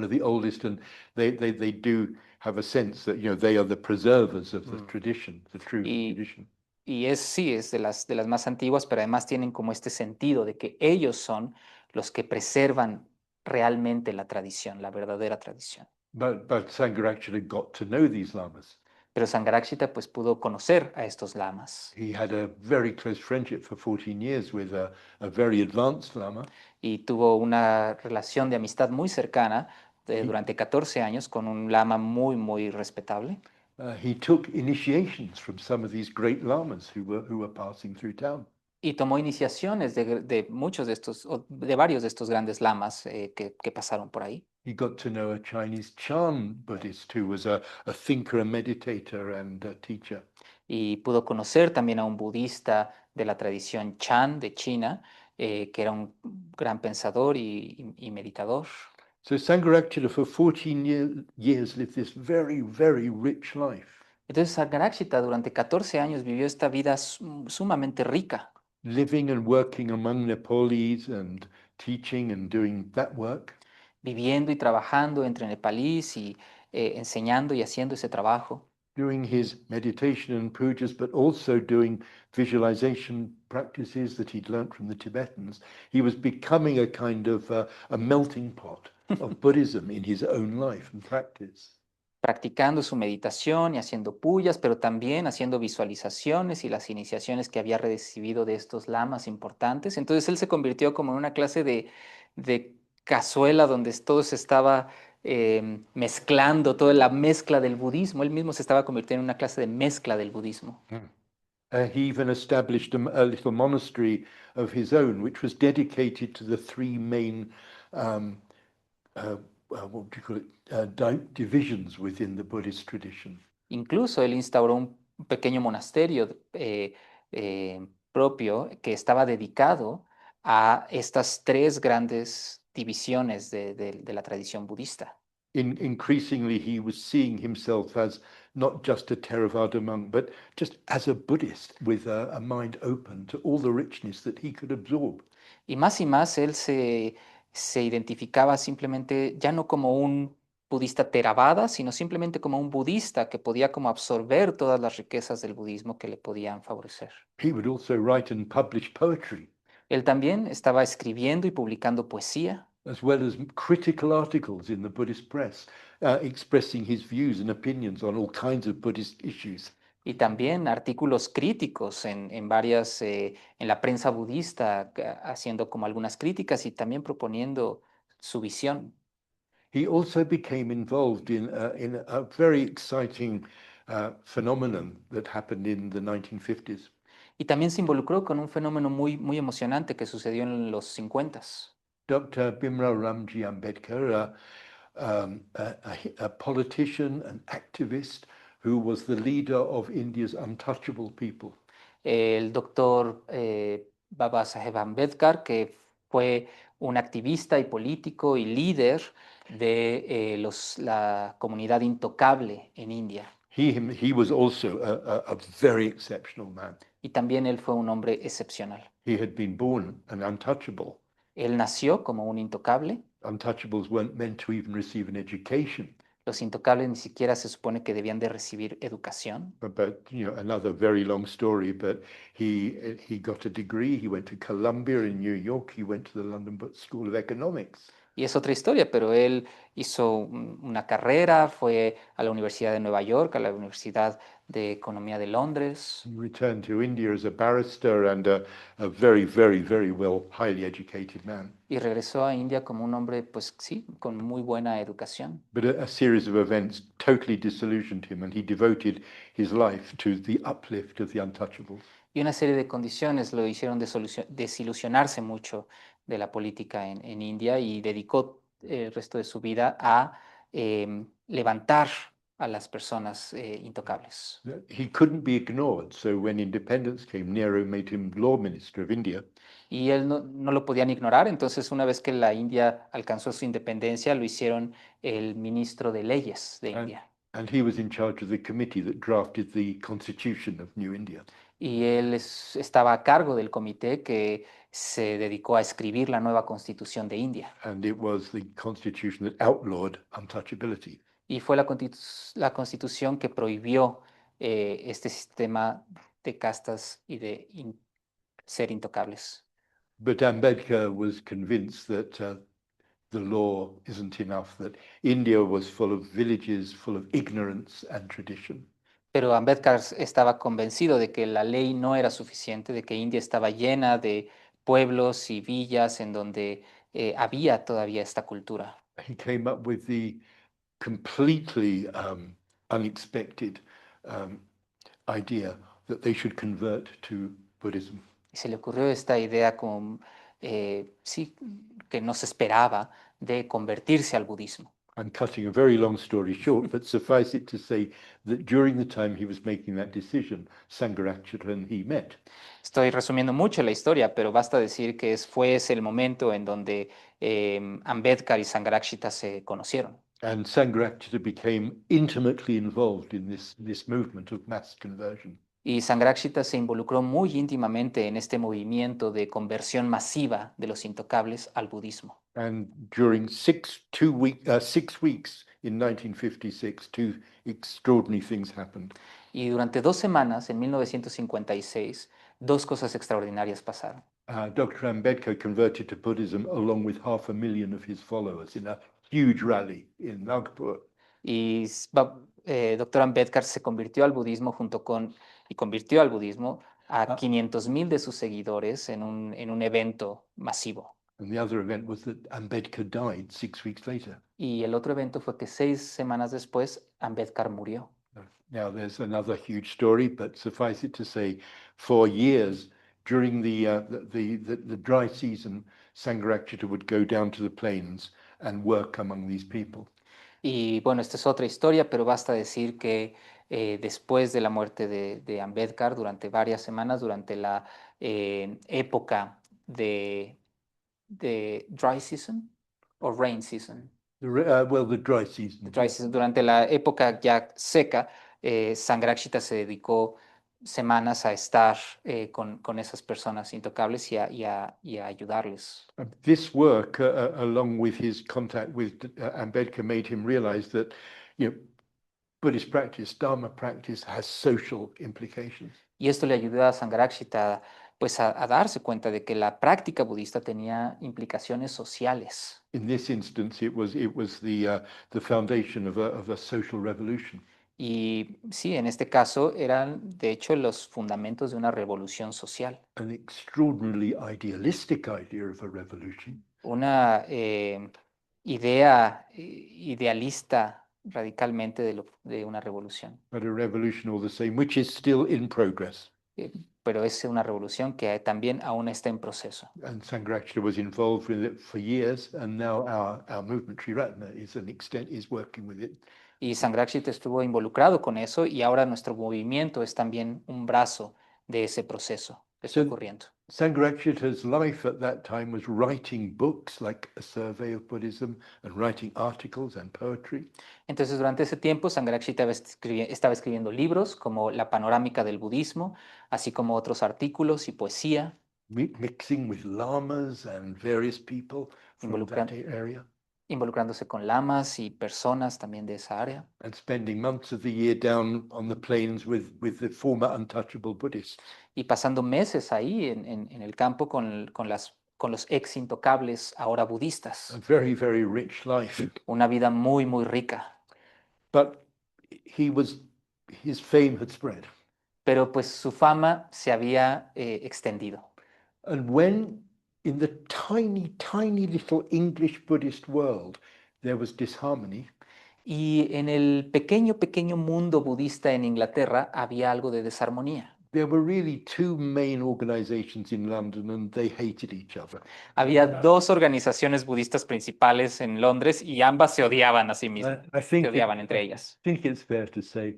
of the oldest, and they do have a sense that they are the preservers of the tradition, the true Y, tradition. y sí, es de las más antiguas, pero además tienen como este sentido de que ellos son los que preservan realmente la tradición, la verdadera tradición. But Sangharakshita got to know these lamas. Pero Sangharakshita pues pudo conocer a estos lamas. He had a very close friendship for 14 years with a very advanced lama. Y tuvo una relación de amistad muy cercana durante 14 años con un lama muy, muy respetable. He took initiations from some of these great lamas who were passing through town. Y tomó iniciaciones de muchos de estos, de varios de estos grandes lamas que pasaron por ahí. He got to know a Chinese Chan Buddhist who was a thinker, a meditator, and a teacher. Y pudo conocer también a un budista de la tradición Chan de China, que era un gran pensador y meditador. So Sangharakshita for 14 years lived this very, very rich life. Entonces Sangharakshita durante 14 años vivió esta vida sumamente rica, Living and working among Nepalese and teaching and doing that work. viviendo y trabajando entre nepalíes y enseñando y haciendo ese trabajo. Doing his meditation and pujas, but also doing visualization practices that he'd learnt from the Tibetans. He was becoming a kind of a melting pot of Buddhism in his own life and practice. Practicando su meditación y haciendo puyas, pero también haciendo visualizaciones y las iniciaciones que había recibido de estos lamas importantes. Entonces él se convirtió como en una clase de cazuela donde todo se estaba mezclando, toda la mezcla del budismo. Él mismo se estaba convirtiendo en una clase de mezcla del budismo. He even established a little monastery of his own, which was dedicated to the three main what do you call it, divisions within the Buddhist tradition. Incluso él instauró un pequeño monasterio propio que estaba dedicado a estas tres grandes divisiones de la tradición budista. Increasingly, he was seeing himself as not just a Theravada monk, but just as a Buddhist with a mind open to all the richness that he could absorb. Y más él se identificaba simplemente ya no como un budista Theravada, sino simplemente como un budista que podía como absorber todas las riquezas del budismo que le podían favorecer. He would also write and publish poetry, Él también estaba escribiendo y publicando poesía, as well as critical articles in the Buddhist press, expressing his views and opinions on all kinds of Buddhist issues. y también artículos críticos en la prensa budista, haciendo como algunas críticas y también proponiendo su visión. He also became involved in a very exciting phenomenon that happened in the 1950s. Y también se involucró con un fenómeno muy, muy emocionante que sucedió en los 50s. Dr. Bimla Ramji Ambedkar, a politician, an activist who was the leader of India's untouchable people. El doctor Baba Saheb Ambedkar, que fue un activista y político y líder de la comunidad intocable en India. He was also a very exceptional man. Y también él fue un hombre excepcional. He had been born an untouchable. Él nació como un intocable. Untouchables weren't meant to even receive an education. Los intocables ni siquiera se supone que debían de recibir educación. But another very long story. But he got a degree. He went to Columbia in New York. He went to the London School of Economics. Y es otra historia, pero él hizo una carrera, fue a la Universidad de Nueva York, a la Universidad de Economía de Londres, He returned to India as a barrister and a very, very, very well, highly educated man. y regresó a India como un hombre, pues sí, con muy buena educación. But a series of events totally disillusioned him, and he devoted his life to the uplift of the untouchables. Y una serie de condiciones lo hicieron desilusionarse mucho de la política en India y dedicó el resto de su vida a levantar a las personas intocables. He couldn't be ignored, so when independence came, Nehru made him law minister of India. Y él no lo podían ignorar, entonces una vez que la India alcanzó su independencia, lo hicieron el ministro de leyes de India. And he was in charge of the committee that drafted the constitution of New India. Y él estaba a cargo del comité que se dedicó a escribir la nueva constitución de India. And it was the constitution that outlawed untouchability. Y fue la constitución que prohibió este sistema de castas y de ser intocables. But Ambedkar was convinced that the law isn't enough, that India was full of villages, full of ignorance and tradition. Pero Ambedkar estaba convencido de que la ley no era suficiente, de que India estaba llena de pueblos y villas en donde había todavía esta cultura. He came up with the completely unexpected idea that they should convert to Buddhism. Y se le ocurrió esta idea como, sí, que no se esperaba de convertirse al budismo. I'm cutting a very long story short, but suffice it to say that during the time he was making that decision, Sangharakshita and he met. Estoy resumiendo mucho la historia, pero basta decir que fue ese el momento en donde Ambedkar y Sangharakshita se conocieron. And Sangharakshita became intimately involved in this movement of mass conversion. Y Sangharakshita se involucró muy íntimamente en este movimiento de conversión masiva de los intocables al budismo. And during 6 weeks in 1956, two extraordinary things happened. Y durante 2 semanas, en 1956, 2 cosas extraordinarias pasaron. Dr. Ambedkar converted to Buddhism along with 500,000 of his followers in a huge rally in Nagpur. Y Dr. Ambedkar se convirtió al budismo convirtió al budismo a 500,000 de sus seguidores en un evento masivo. And the other event was that Ambedkar died 6 weeks later. Y el otro evento fue que 6 semanas después Ambedkar murió. Now there's another huge story, but suffice it to say, for years during the dry season, Sangharakshita would go down to the plains and work among these people. Y bueno, esta es otra historia, pero basta decir que después de la muerte de Ambedkar, durante varias semanas, durante la época de dry season o rain season. The dry season. Dry season, durante la época ya seca, Sangharakshita se dedicó semanas a estar con esas personas intocables y a ayudarles. This work, along with his contact with Ambedkar, made him realize that, Buddhist practice, Dharma practice, has social implications. Y esto le ayudó a Sangharakshita pues a darse cuenta de que la práctica budista tenía implicaciones sociales. In this instance, it was the foundation of a social revolution. Y sí, en este caso eran de hecho los fundamentos de una revolución social. An extraordinarily idealistic idea of a revolution. Una idea idealista radicalmente de una revolución. But a revolution all the same, which is still in progress. Pero es una revolución que también aún está en proceso. And Sangharakshita was involved with it for years, and now our movement Triratna is working with it. Y Sangharakshita estuvo involucrado con eso y ahora nuestro movimiento es también un brazo de ese proceso que está ocurriendo. Sangharakshita's life at that time was writing books like A Survey of Buddhism and writing articles and poetry. Entonces, durante ese tiempo, Sangharakshita estaba escribiendo libros como La Panorámica del Budismo, así como otros artículos y poesía. Mixing with lamas and various people from that area. involucrándose con lamas y personas también de esa área. and spending months of the year down on the plains with the former untouchable Buddhists. Y pasando meses ahí en el campo con los ex intocables, ahora A budistas. very, very rich life. Una vida muy, muy rica. But his fame had spread. Pero pues su fama se había extendido. And when in the tiny, tiny little English Buddhist world there was disharmony, Y en el pequeño, pequeño mundo budista en Inglaterra había algo de desarmonía. there were really two main organizations in London and they hated each other. Había dos organizaciones budistas principales en Londres y ambas se odiaban a sí mismas, I se odiaban entre ellas. think it's fair to say.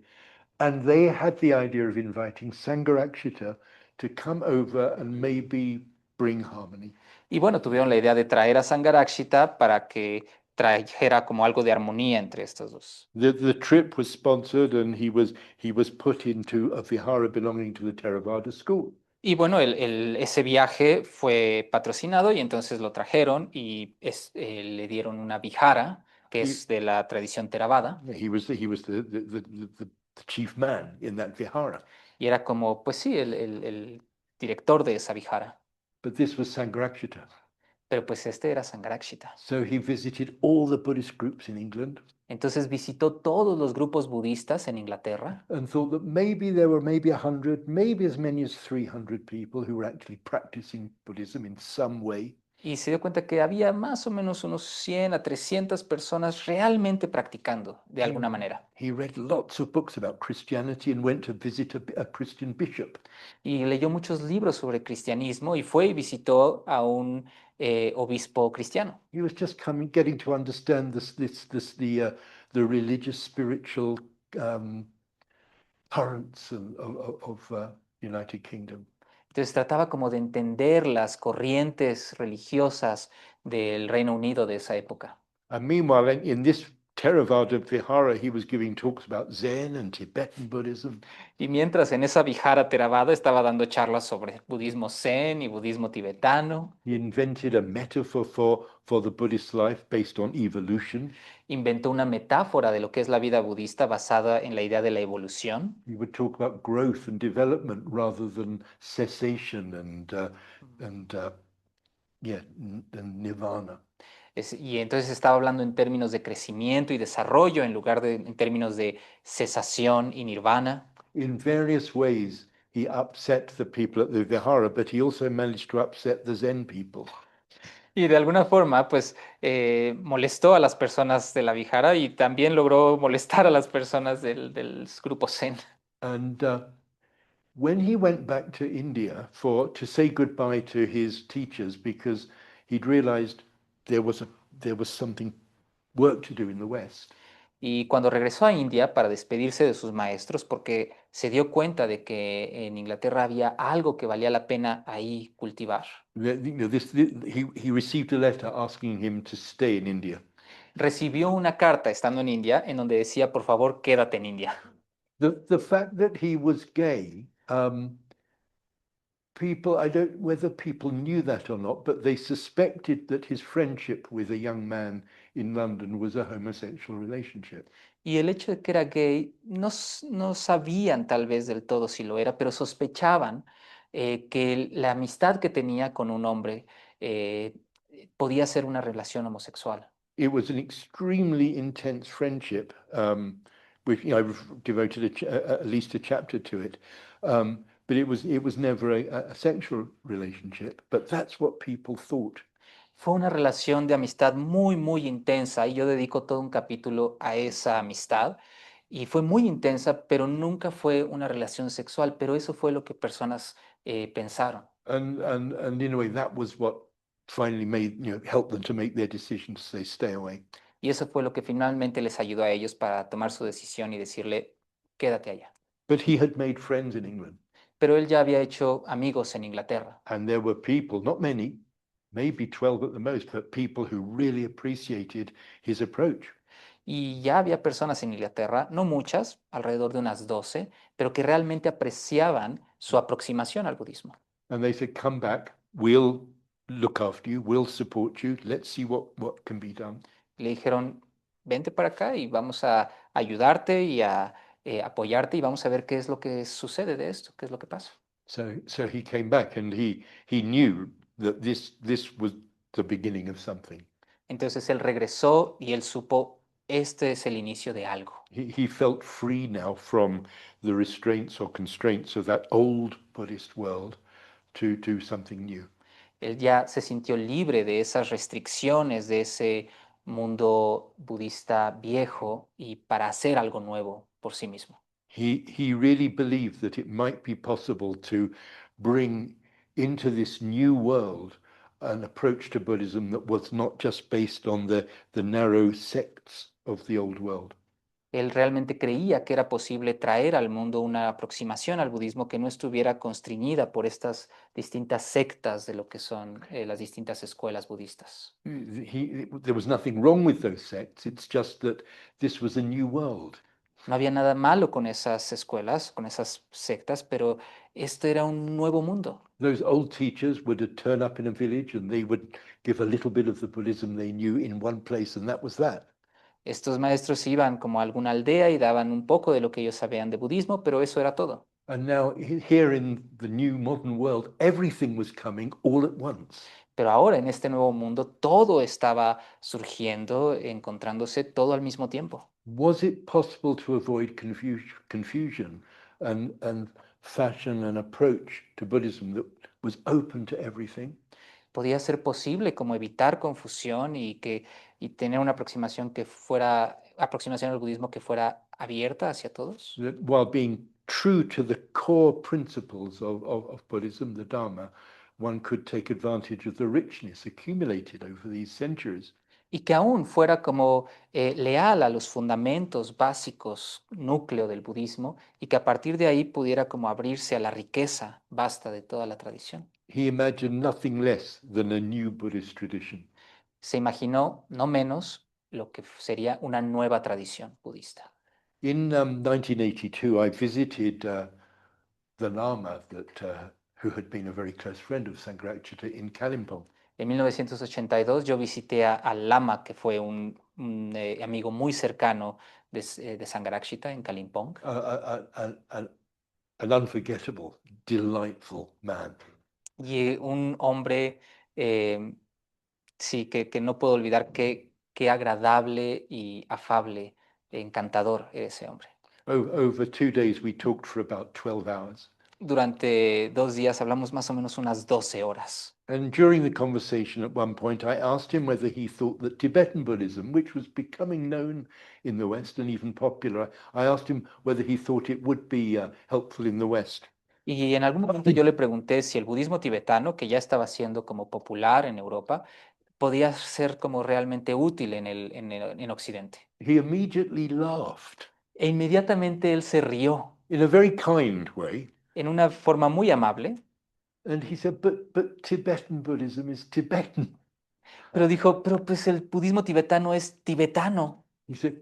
And they had the idea of inviting Sangharakshita to come over and maybe bring harmony. Y bueno, tuvieron la idea de traer a Sangharakshita para que trajera como algo de armonía entre estos dos. The trip was sponsored and he was put into a vihara belonging to the Theravada school. Y bueno, ese viaje fue patrocinado y entonces lo trajeron y le dieron una vihara, que es de la tradición Theravada, He was the chief man in that vihara. y era como, pues sí, el director de esa vihara. But this was Sangharakshita. Pero pues este era Sangharakshita. So he visited all the Buddhist groups in England Entonces visitó todos los grupos budistas en Inglaterra and thought that maybe there were maybe 100, maybe as many as 300 people who were actually practicing Buddhism in some way. y se dio cuenta que había más o menos unos 100 a 300 personas realmente practicando de alguna manera. He read lots of books about Christianity and went to visit a Christian bishop. Y leyó muchos libros sobre cristianismo y fue y visitó a un obispo cristiano. He was just getting to understand the religious, spiritual currents of United Kingdom. Entonces trataba como de entender las corrientes religiosas del Reino Unido de esa época. And meanwhile, in this Theravada Vihara, he was giving talks about Zen and Tibetan Buddhism. Y mientras en esa Vihara Theravada estaba dando charlas sobre budismo zen y budismo tibetano, He invented a metaphor for the Buddhist life based on evolution. inventó una metáfora de lo que es la vida budista basada en la idea de la evolución. He would talk about growth and development rather than cessation and nirvana. Y entonces estaba hablando en términos de crecimiento y desarrollo en lugar de en términos de cesación y nirvana. In various ways, he upset the people at the Vihara, but he also managed to upset the Zen people. Y de alguna forma, pues, molestó a las personas de la Vihara y también logró molestar a las personas del grupo Zen. And when he went back to India to say goodbye to his teachers, because he'd realized there was something work to do in the West. Y cuando regresó a India para despedirse de sus maestros, porque se dio cuenta de que en Inglaterra había algo que valía la pena ahí cultivar. He received a letter asking him to stay in India. Recibió una carta estando en India en donde decía, por favor, quédate en India. The fact that he was gay, people, I don't whether people knew that or not, but they suspected that his friendship with a young man in London was a homosexual relationship. Y el hecho de que era gay, no sabían tal vez del todo si lo era, pero sospechaban que la amistad que tenía con un hombre podía ser una relación homosexual. It was an extremely intense friendship, which I've devoted at least a chapter to it. But it was never a sexual relationship. But that's what people thought. Fue una relación de amistad muy, muy intensa y yo dedico todo un capítulo a esa amistad. Y fue muy intensa, pero nunca fue una relación sexual, pero eso fue lo que personas pensaron. And in a way, that was what finally helped them to make their decision to say, stay away. Y eso fue lo que finalmente les ayudó a ellos para tomar su decisión y decirle, quédate allá. But he had made friends in England. Pero él ya había hecho amigos en Inglaterra. And there were people, not many, maybe 12 at the most, but people who really appreciated his approach. Y ya había personas en Inglaterra, no muchas, alrededor de unas 12, pero que realmente apreciaban su aproximación al budismo. And they said, come back, we'll look after you, we'll support you, let's see what can be done. Le dijeron, vente para acá y vamos a ayudarte y a apoyarte y vamos a ver qué es lo que sucede de esto, qué es lo que pasa. So he came back and he knew that this was the beginning of something. Entonces él regresó y él supo, este es el inicio de algo. He felt free now from the restraints or constraints of that old Buddhist world to do something new. Él ya se sintió libre de esas restricciones, de ese mundo budista viejo y para hacer algo nuevo por sí mismo. He really believed that it might be possible to bring into this new world an approach to Buddhism that was not just based on the narrow sects of the old world. Él realmente creía que era posible traer al mundo una aproximación al budismo que no estuviera constreñida por estas distintas sectas de lo que son las distintas escuelas budistas. There was nothing wrong with those sects, it's just that this was a new world. No había nada malo con esas escuelas, con esas sectas, pero esto era un nuevo mundo. Those old teachers would turn up in a village and they would give a little bit of the Buddhism they knew in one place, and that was that. Estos maestros iban como a alguna aldea y daban un poco de lo que ellos sabían de budismo, pero eso era todo. And now here in the new modern world, everything was coming all at once. Pero ahora en este nuevo mundo todo estaba surgiendo, encontrándose todo al mismo tiempo. Was it possible to avoid confusion and fashion an approach to Buddhism that was open to everything? Podía ser posible como evitar confusión y tener una aproximación aproximación al budismo que fuera abierta hacia todos. That while being true to the core principles of Buddhism, the Dharma, one could take advantage of the richness accumulated over these centuries. Y que aún fuera como leal a los fundamentos básicos, núcleo del budismo, y que a partir de ahí pudiera como abrirse a la riqueza vasta de toda la tradición. He imagined nothing less than a new Buddhist tradition. Se imaginó no menos lo que sería una nueva tradición budista. In 1982, I visited the Lama who had been a very close friend of Sangharakshita in Kalimpong. En 1982 yo visité al Lama, que fue un amigo muy cercano de Sangharakshita en Kalimpong. An unforgettable, delightful man. Y un hombre, sí, que no puedo olvidar qué agradable y afable, encantador era ese hombre. Over 2 days, we talked for about 12 hours. Durante 2 días hablamos más o menos unas 12 horas. And during the conversation, at one point, I asked him whether he thought that Tibetan Buddhism, which was becoming known in the West and even popular, I asked him whether he thought it would be helpful in the West. Y en algún momento yo le pregunté si el budismo tibetano, que ya estaba siendo como popular en Europa, podía ser como realmente útil en Occidente. He immediately laughed E inmediatamente él se rió in a very kind way. en una forma muy amable, And he said, but Tibetan Buddhism is Tibetan. pero dijo, pero pues el budismo tibetano es tibetano. He said,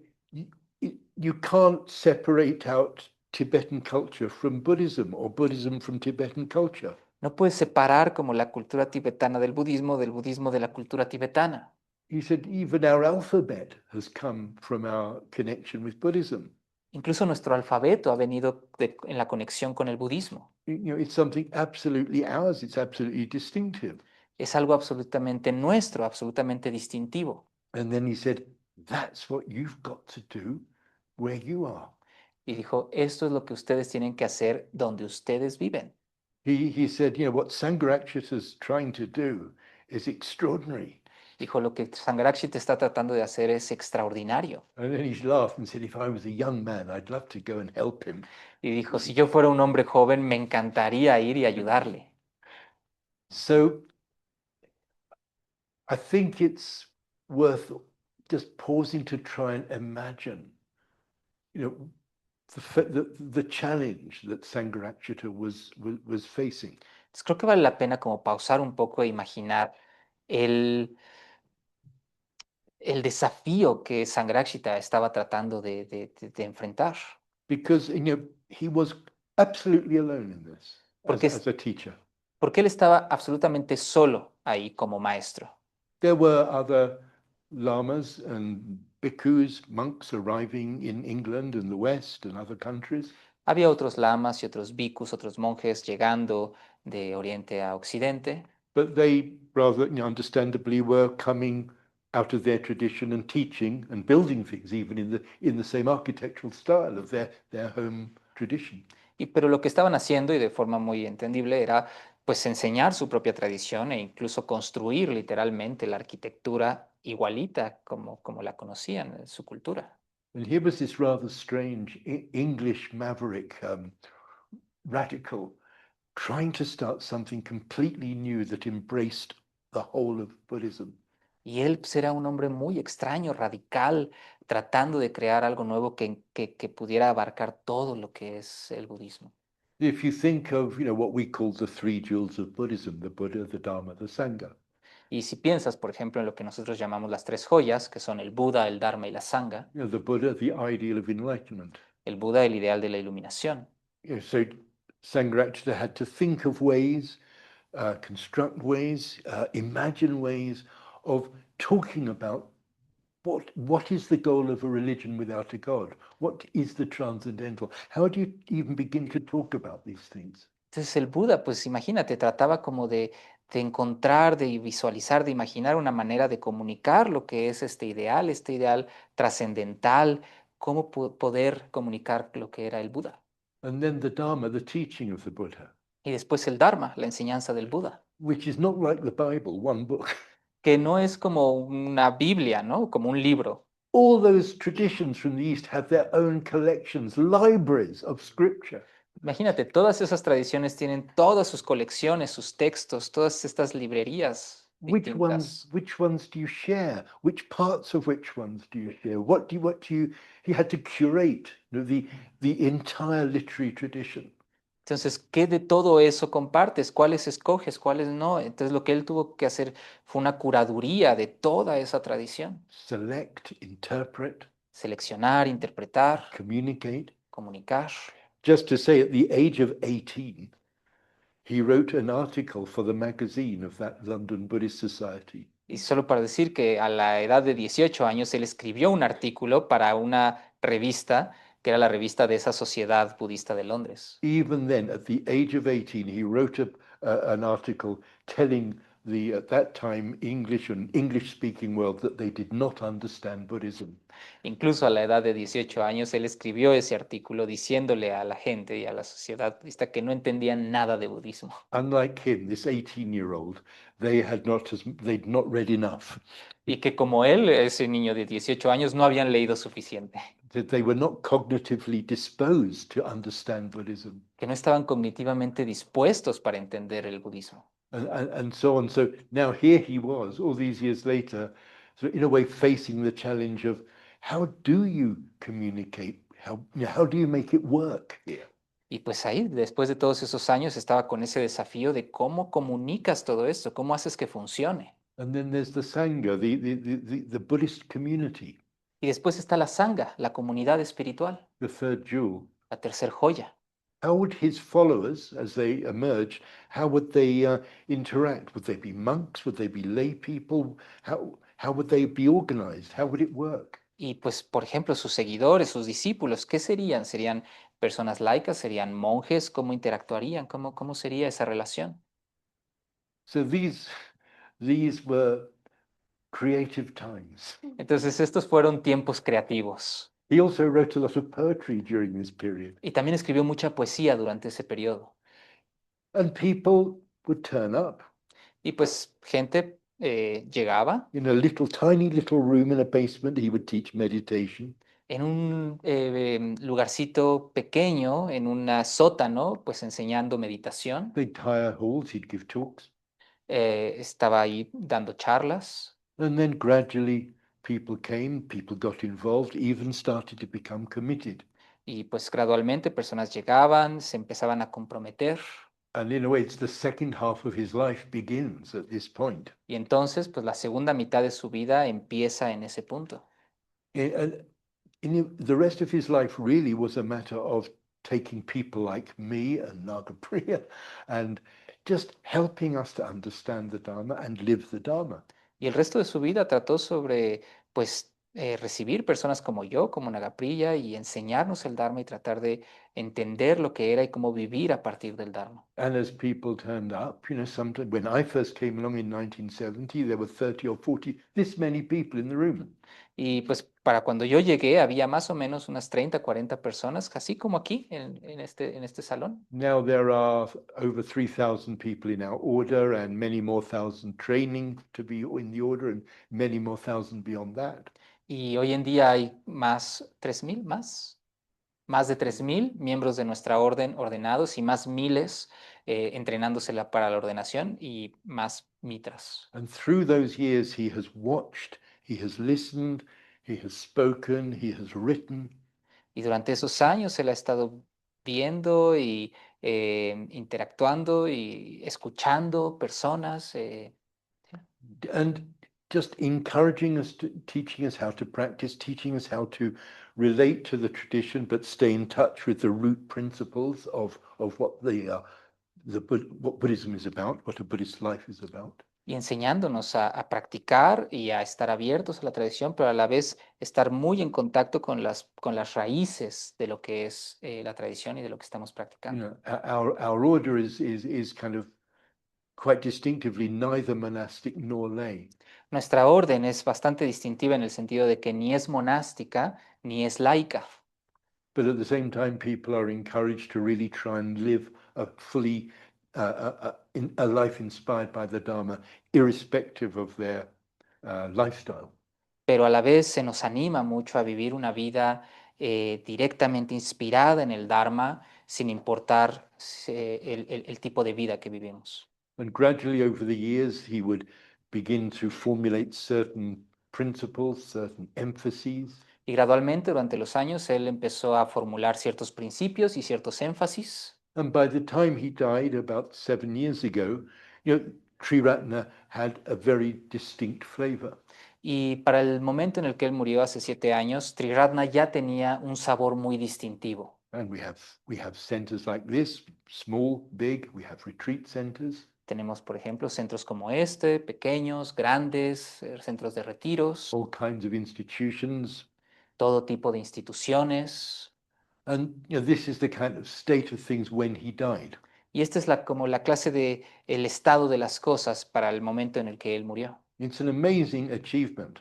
you can't separate out Tibetan culture from Buddhism or Buddhism from Tibetan culture. No puedes separar como la cultura tibetana del budismo de la cultura tibetana. He said, even our alphabet has come from our connection with Buddhism. Incluso nuestro alfabeto ha venido en la conexión con el budismo. It's something absolutely ours. It's absolutely distinctive. Es algo absolutamente nuestro, absolutamente distintivo. And then he said, that's what you've got to do where you are. Y dijo, esto es lo que ustedes tienen que hacer donde ustedes viven. He said, what Sangharakshita is trying to do is extraordinary. Dijo, lo que Sangharakshita está tratando de hacer es extraordinario. And then he laughed and said, if I was a young man, I'd love to go and help him. Y dijo, si yo fuera un hombre joven, me encantaría ir y ayudarle. So I think it's worth just pausing to try and imagine, the challenge that Sangharakshita was facing. Entonces, creo que vale la pena como pausar un poco e imaginar el desafío que Sangharakshita estaba tratando de enfrentar. Because he was absolutely alone in this as a teacher. Porque él estaba absolutamente solo ahí como maestro. There were other lamas and bhikkhus, monks arriving in England and the West and other countries. Había otros lamas y otros bhikkhus, otros monjes llegando de Oriente a Occidente, But they rather, understandably, were coming out of their tradition and teaching and building things, even in the same architectural style of their home tradition. pero lo que estaban haciendo, y de forma muy entendible, era pues enseñar su propia tradición e incluso construir literalmente la arquitectura igualita como la conocían en su cultura. And here was this rather strange English maverick radical trying to start something completely new that embraced the whole of Buddhism. Y él pues, era un hombre muy extraño, radical, tratando de crear algo nuevo que pudiera abarcar todo lo que es el budismo. If you think of, what we call the three jewels of Buddhism, the Buddha, the Dharma, the Sangha. Y si piensas, por ejemplo, en lo que nosotros llamamos las tres joyas, que son el Buda, el Dharma y la Sangha, The Buddha, the ideal of enlightenment. el Buda, el ideal de la iluminación. So Sangharakshita had to think of ways, construct ways, imagine ways of talking about what is the goal of a religion without a God? What is the transcendental? How do you even begin to talk about these things? Entonces el Buda, pues imagínate, trataba como de encontrar, de visualizar, de imaginar una manera de comunicar lo que es este ideal trascendental, cómo poder comunicar lo que era el Buda. And then the Dharma, the teaching of the Buddha, Y después el Dharma, la enseñanza del Buda, which is not like the Bible, one book. que no es como una Biblia, ¿no? Como un libro. All those traditions from the East have their own collections, libraries of scripture. Imagínate, todas esas tradiciones tienen todas sus colecciones, sus textos, todas estas librerías distintas. Which ones do you share? Which parts of which ones do you share? What do you he had to curate the entire literary tradition. Entonces, ¿qué de todo eso compartes? ¿Cuáles escoges? ¿Cuáles no? Entonces, lo que él tuvo que hacer fue una curaduría de toda esa tradición. Select, interpret, Seleccionar, interpretar, communicate. comunicar. Just to say, at the age of 18, he wrote an article for the magazine of that London Buddhist Society. Y solo para decir que a la edad de 18 años él escribió un artículo para una revista, que era la revista de esa sociedad budista de Londres. Even then, at the age of 18, he wrote an article telling the, at that time, English and English-speaking world that they did not understand Buddhism. Incluso a la edad de 18 años, él escribió ese artículo diciéndole a la gente y a la sociedad budista que no entendían nada de budismo. Unlike him, this 18-year-old, they'd not read enough. Y que como él, ese niño de 18 años, no habían leído suficiente. That they were not cognitively disposed to understand Buddhism. Que no estaban cognitivamente dispuestos para entender el budismo. And so on. So now here he was, all these years later, so in a way facing the challenge of how do you communicate? How do you make it work here? Y pues ahí, después de todos esos años, estaba con ese desafío de cómo comunicas todo esto, cómo haces que funcione. And then there's the Sangha, the Buddhist community. Y después está la Sangha, la comunidad espiritual, The third jewel. la tercer joya. How would his followers, as they emerged, how would they interact? Would they be monks? Would they be lay people? How would they be organized? How would it work? Y pues, por ejemplo, sus seguidores, sus discípulos, ¿qué serían? ¿Serían personas laicas? ¿Serían monjes? ¿Cómo interactuarían? ¿Cómo sería esa relación? So these were creative times. Entonces, estos fueron tiempos creativos. He also wrote a lot of poetry during this period. Y también escribió mucha poesía durante ese periodo. And people would turn up. Y pues gente llegaba. In a tiny little room in a basement, he would teach meditation. En un lugarcito pequeño, en un sótano, pues enseñando meditación. They'd hire halls, he'd give talks. Estaba ahí dando charlas. And then gradually people came, people got involved, even started to become committed. Y pues gradualmente personas llegaban, se empezaban a comprometer. And in a way, it's the second half of his life begins at this point. Y entonces, pues la segunda mitad de su vida empieza en ese punto. And the rest of his life really was a matter of taking people like me and Nagapriya and just helping us to understand the Dharma and live the Dharma. Y el resto de su vida trató sobre, pues, recibir personas como yo, como Nagapriya, y enseñarnos el Dharma y tratar de entender lo que era y cómo vivir a partir del Dharma. And as people turned up, sometimes when I first came along in 1970, there were 30 or 40, this many people in the room. Y pues para cuando yo llegué había más o menos unas 30, 40 personas, así como aquí en este salón. Now there are over 3,000 people in our order and many more thousand training to be in the order and many more thousand beyond that. Y hoy en día hay más, 3,000 más de 3,000 miembros de nuestra orden ordenados y más miles entrenándosela para la ordenación y más mitras. And through those years, he has watched, he has listened, he has spoken, he has written. Y durante esos años él ha estado viendo y interactuando y escuchando personas. And just encouraging us, teaching us how to practice, teaching us how to relate to the tradition, but stay in touch with the root principles of what what Buddhism is about, what a Buddhist life is about. Y enseñándonos a practicar y a estar abiertos a la tradición, pero a la vez estar muy en contacto con las raíces de lo que es la tradición y de lo que estamos practicando. Our order is kind of quite distinctively neither monastic nor lay. Nuestra orden es bastante distintiva en el sentido de que ni es monástica ni es laica. But at the same time, people are encouraged to really try and live a fully a life inspired by the Dharma, irrespective of their lifestyle. Pero a la vez se nos anima mucho a vivir una vida directamente inspirada en el Dharma, sin importar el tipo de vida que vivimos. And gradually over the years, he would begin to formulate certain principles, certain emphases. Y gradualmente durante los años él empezó a formular ciertos principios y ciertos énfasis. And by the time he died about 7 years ago, Triratna had a very distinct flavor. Y para el momento en el que él murió hace 7 años, Triratna ya tenía un sabor muy distintivo. And we have centers like this, small, big. We have retreat centers. Tenemos, por ejemplo, centros como este, pequeños, grandes, centros de retiros, All kinds of institutions. todo tipo de instituciones. And this is the kind of state of things when he died. Y esta es como la clase de el estado de las cosas para el momento en el que él murió. It's an amazing achievement.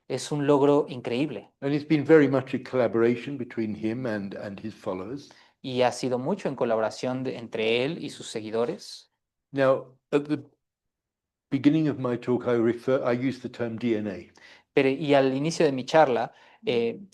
Es un logro increíble And it's been very much a collaboration between him and his followers. y ha sido mucho en colaboración entre él y sus seguidores. Now, at the beginning of my talk, I use the term DNA. Y al inicio de mi charla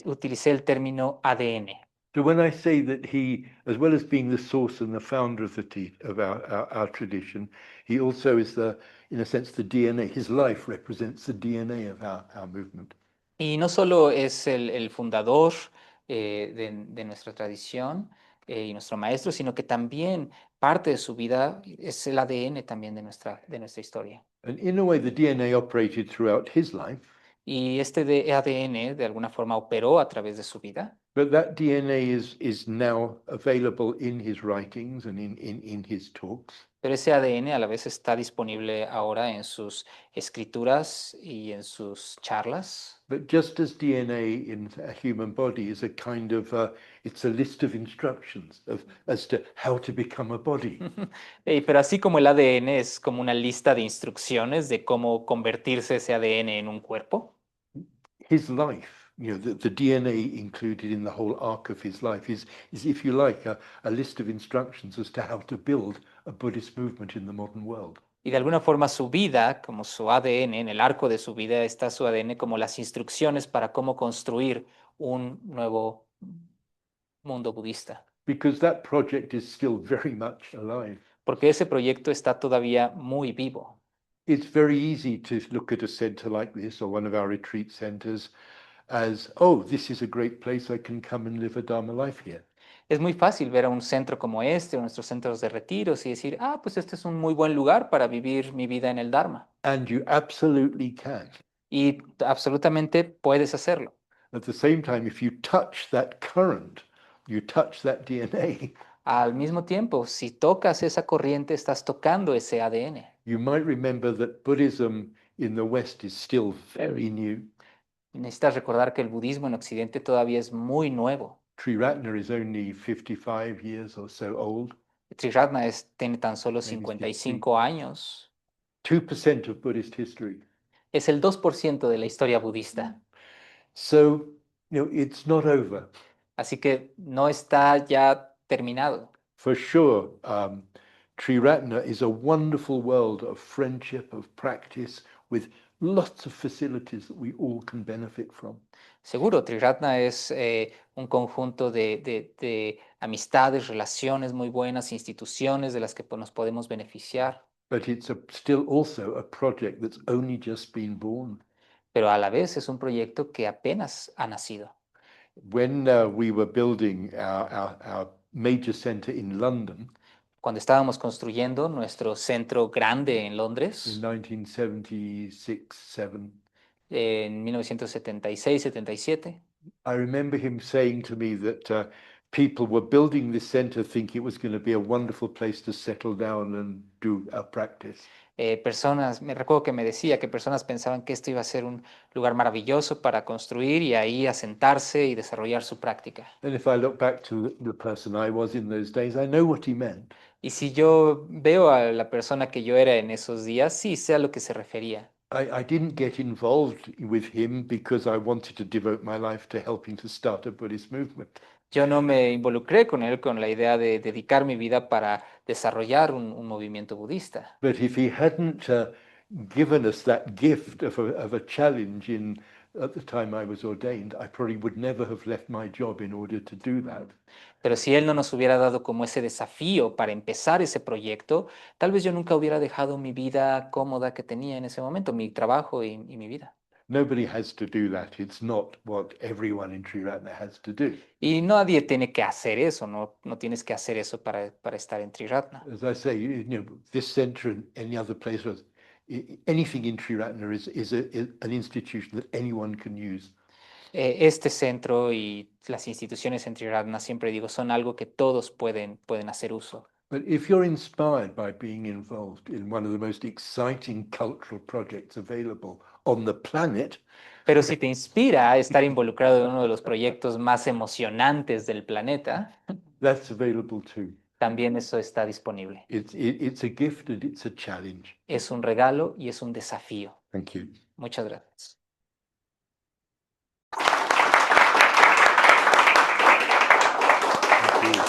utilicé el término ADN. So when I say that he, as well as being the source and the founder of our tradition, he also is in a sense, the DNA. His life represents the DNA of our movement. Y no solo es el fundador de nuestra tradición y nuestro maestro, sino que también parte de su vida es el ADN también de nuestra historia. And in a way, the DNA operated throughout his life. Y este ADN de alguna forma operó a través de su vida. But that DNA is now available in his writings and in his talks. Pero ese ADN a la vez está disponible ahora en sus escrituras y en sus charlas. But just as DNA in a human body is a kind of, it's a list of instructions as to how to become a body. Pero así como el ADN es como una lista de instrucciones de cómo convertirse ese ADN en un cuerpo. His life, the DNA included in the whole arc of his life is if you like, a list of instructions as to how to build a Buddhist movement in the modern world. Y de alguna forma su vida, como su ADN, en el arco de su vida está su ADN como las instrucciones para cómo construir un nuevo mundo budista. Because that project is still very much alive. Porque ese proyecto está todavía muy vivo. It's very easy to look at a center like this or one of our retreat centers as, oh, this is a great place, I can come and live a Dharma life here. Es muy fácil ver a un centro como este o nuestros centros de retiros y decir, pues este es un muy buen lugar para vivir mi vida en el Dharma. And you absolutely can. Y absolutamente puedes hacerlo. At the same time, if you touch that current, you touch that DNA. Al mismo tiempo, si tocas esa corriente, estás tocando ese ADN. You might remember that Buddhism in the West is still very new. Necesitas recordar que el budismo en Occidente todavía es muy nuevo. Triratna is only 55 years or so old. Triratna tiene tan solo Maybe 55 años. 2% of Buddhist history. Es el 2% de la historia budista. So, it's not over. Así que no está ya terminado. For sure, Triratna is a wonderful world of friendship, of practice, with lots of facilities that we all can benefit from. Seguro, Triratna es un conjunto de amistades, relaciones muy buenas, instituciones de las que nos podemos beneficiar. But it's still also a project that's only just been born. Pero a la vez es un proyecto que apenas ha nacido. When we were building our major center in London, Cuando estábamos construyendo nuestro centro grande en Londres, in 1976-7, en 1976-77, I remember him saying to me that people were building this center thinking it was going to be a wonderful place to settle down and do our practice. me recuerdo que me decía que personas pensaban que esto iba a ser un lugar maravilloso para construir y ahí asentarse y desarrollar su práctica. And if I look back to the person I was in those days, I know what he meant. Y si yo veo a la persona que yo era en esos días, sí sé a lo que se refería. I didn't get involved with him because I wanted to devote my life to helping to start a Buddhist movement. Yo no me involucré con él con la idea de dedicar mi vida para desarrollar un movimiento budista. But if he hadn't given us that gift of a challenge at the time I was ordained, I probably would never have left my job in order to do that. Pero si él no nos hubiera dado como ese desafío para empezar ese proyecto, tal vez yo nunca hubiera dejado mi vida cómoda que tenía en ese momento, mi trabajo y mi vida. Nobody has to do that. It's not what everyone in Triratna has to do. Y nadie tiene que hacer eso, no tienes que hacer eso para estar en Triratna. As I say, this center and any other place, anything in Triratna is an institution that anyone can use. Este centro y las instituciones en Triratna, siempre digo, son algo que todos pueden hacer uso. But if you're inspired by being involved in one of the most exciting cultural projects available on the planet, Pero si te inspira a estar involucrado en uno de los proyectos más emocionantes del planeta, that's available too. también eso está disponible. It's a gift and it's a challenge. Es un regalo y es un desafío. Thank you. Muchas gracias. Thank you.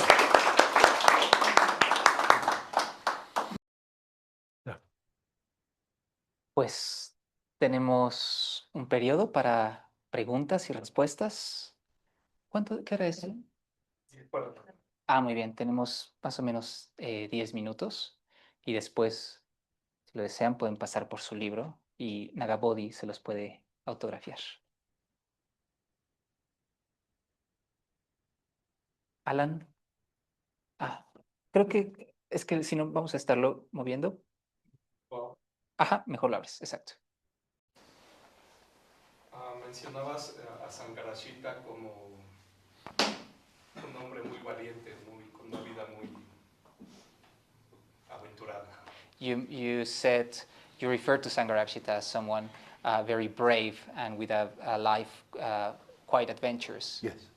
Pues tenemos un periodo para preguntas y respuestas. ¿Qué hora es? Muy bien, tenemos más o menos 10 minutos y después, si lo desean, pueden pasar por su libro y Nagabodhi se los puede autografiar. Alan. Creo que es que si no vamos a estarlo moviendo. Ajá, mejor lo abres, exacto. Mencionabas a Sankarashita como un hombre muy valiente, con una vida muy aventurada. You said, you referred to Sankarashita as someone very brave and with a life quite adventurous. Yes.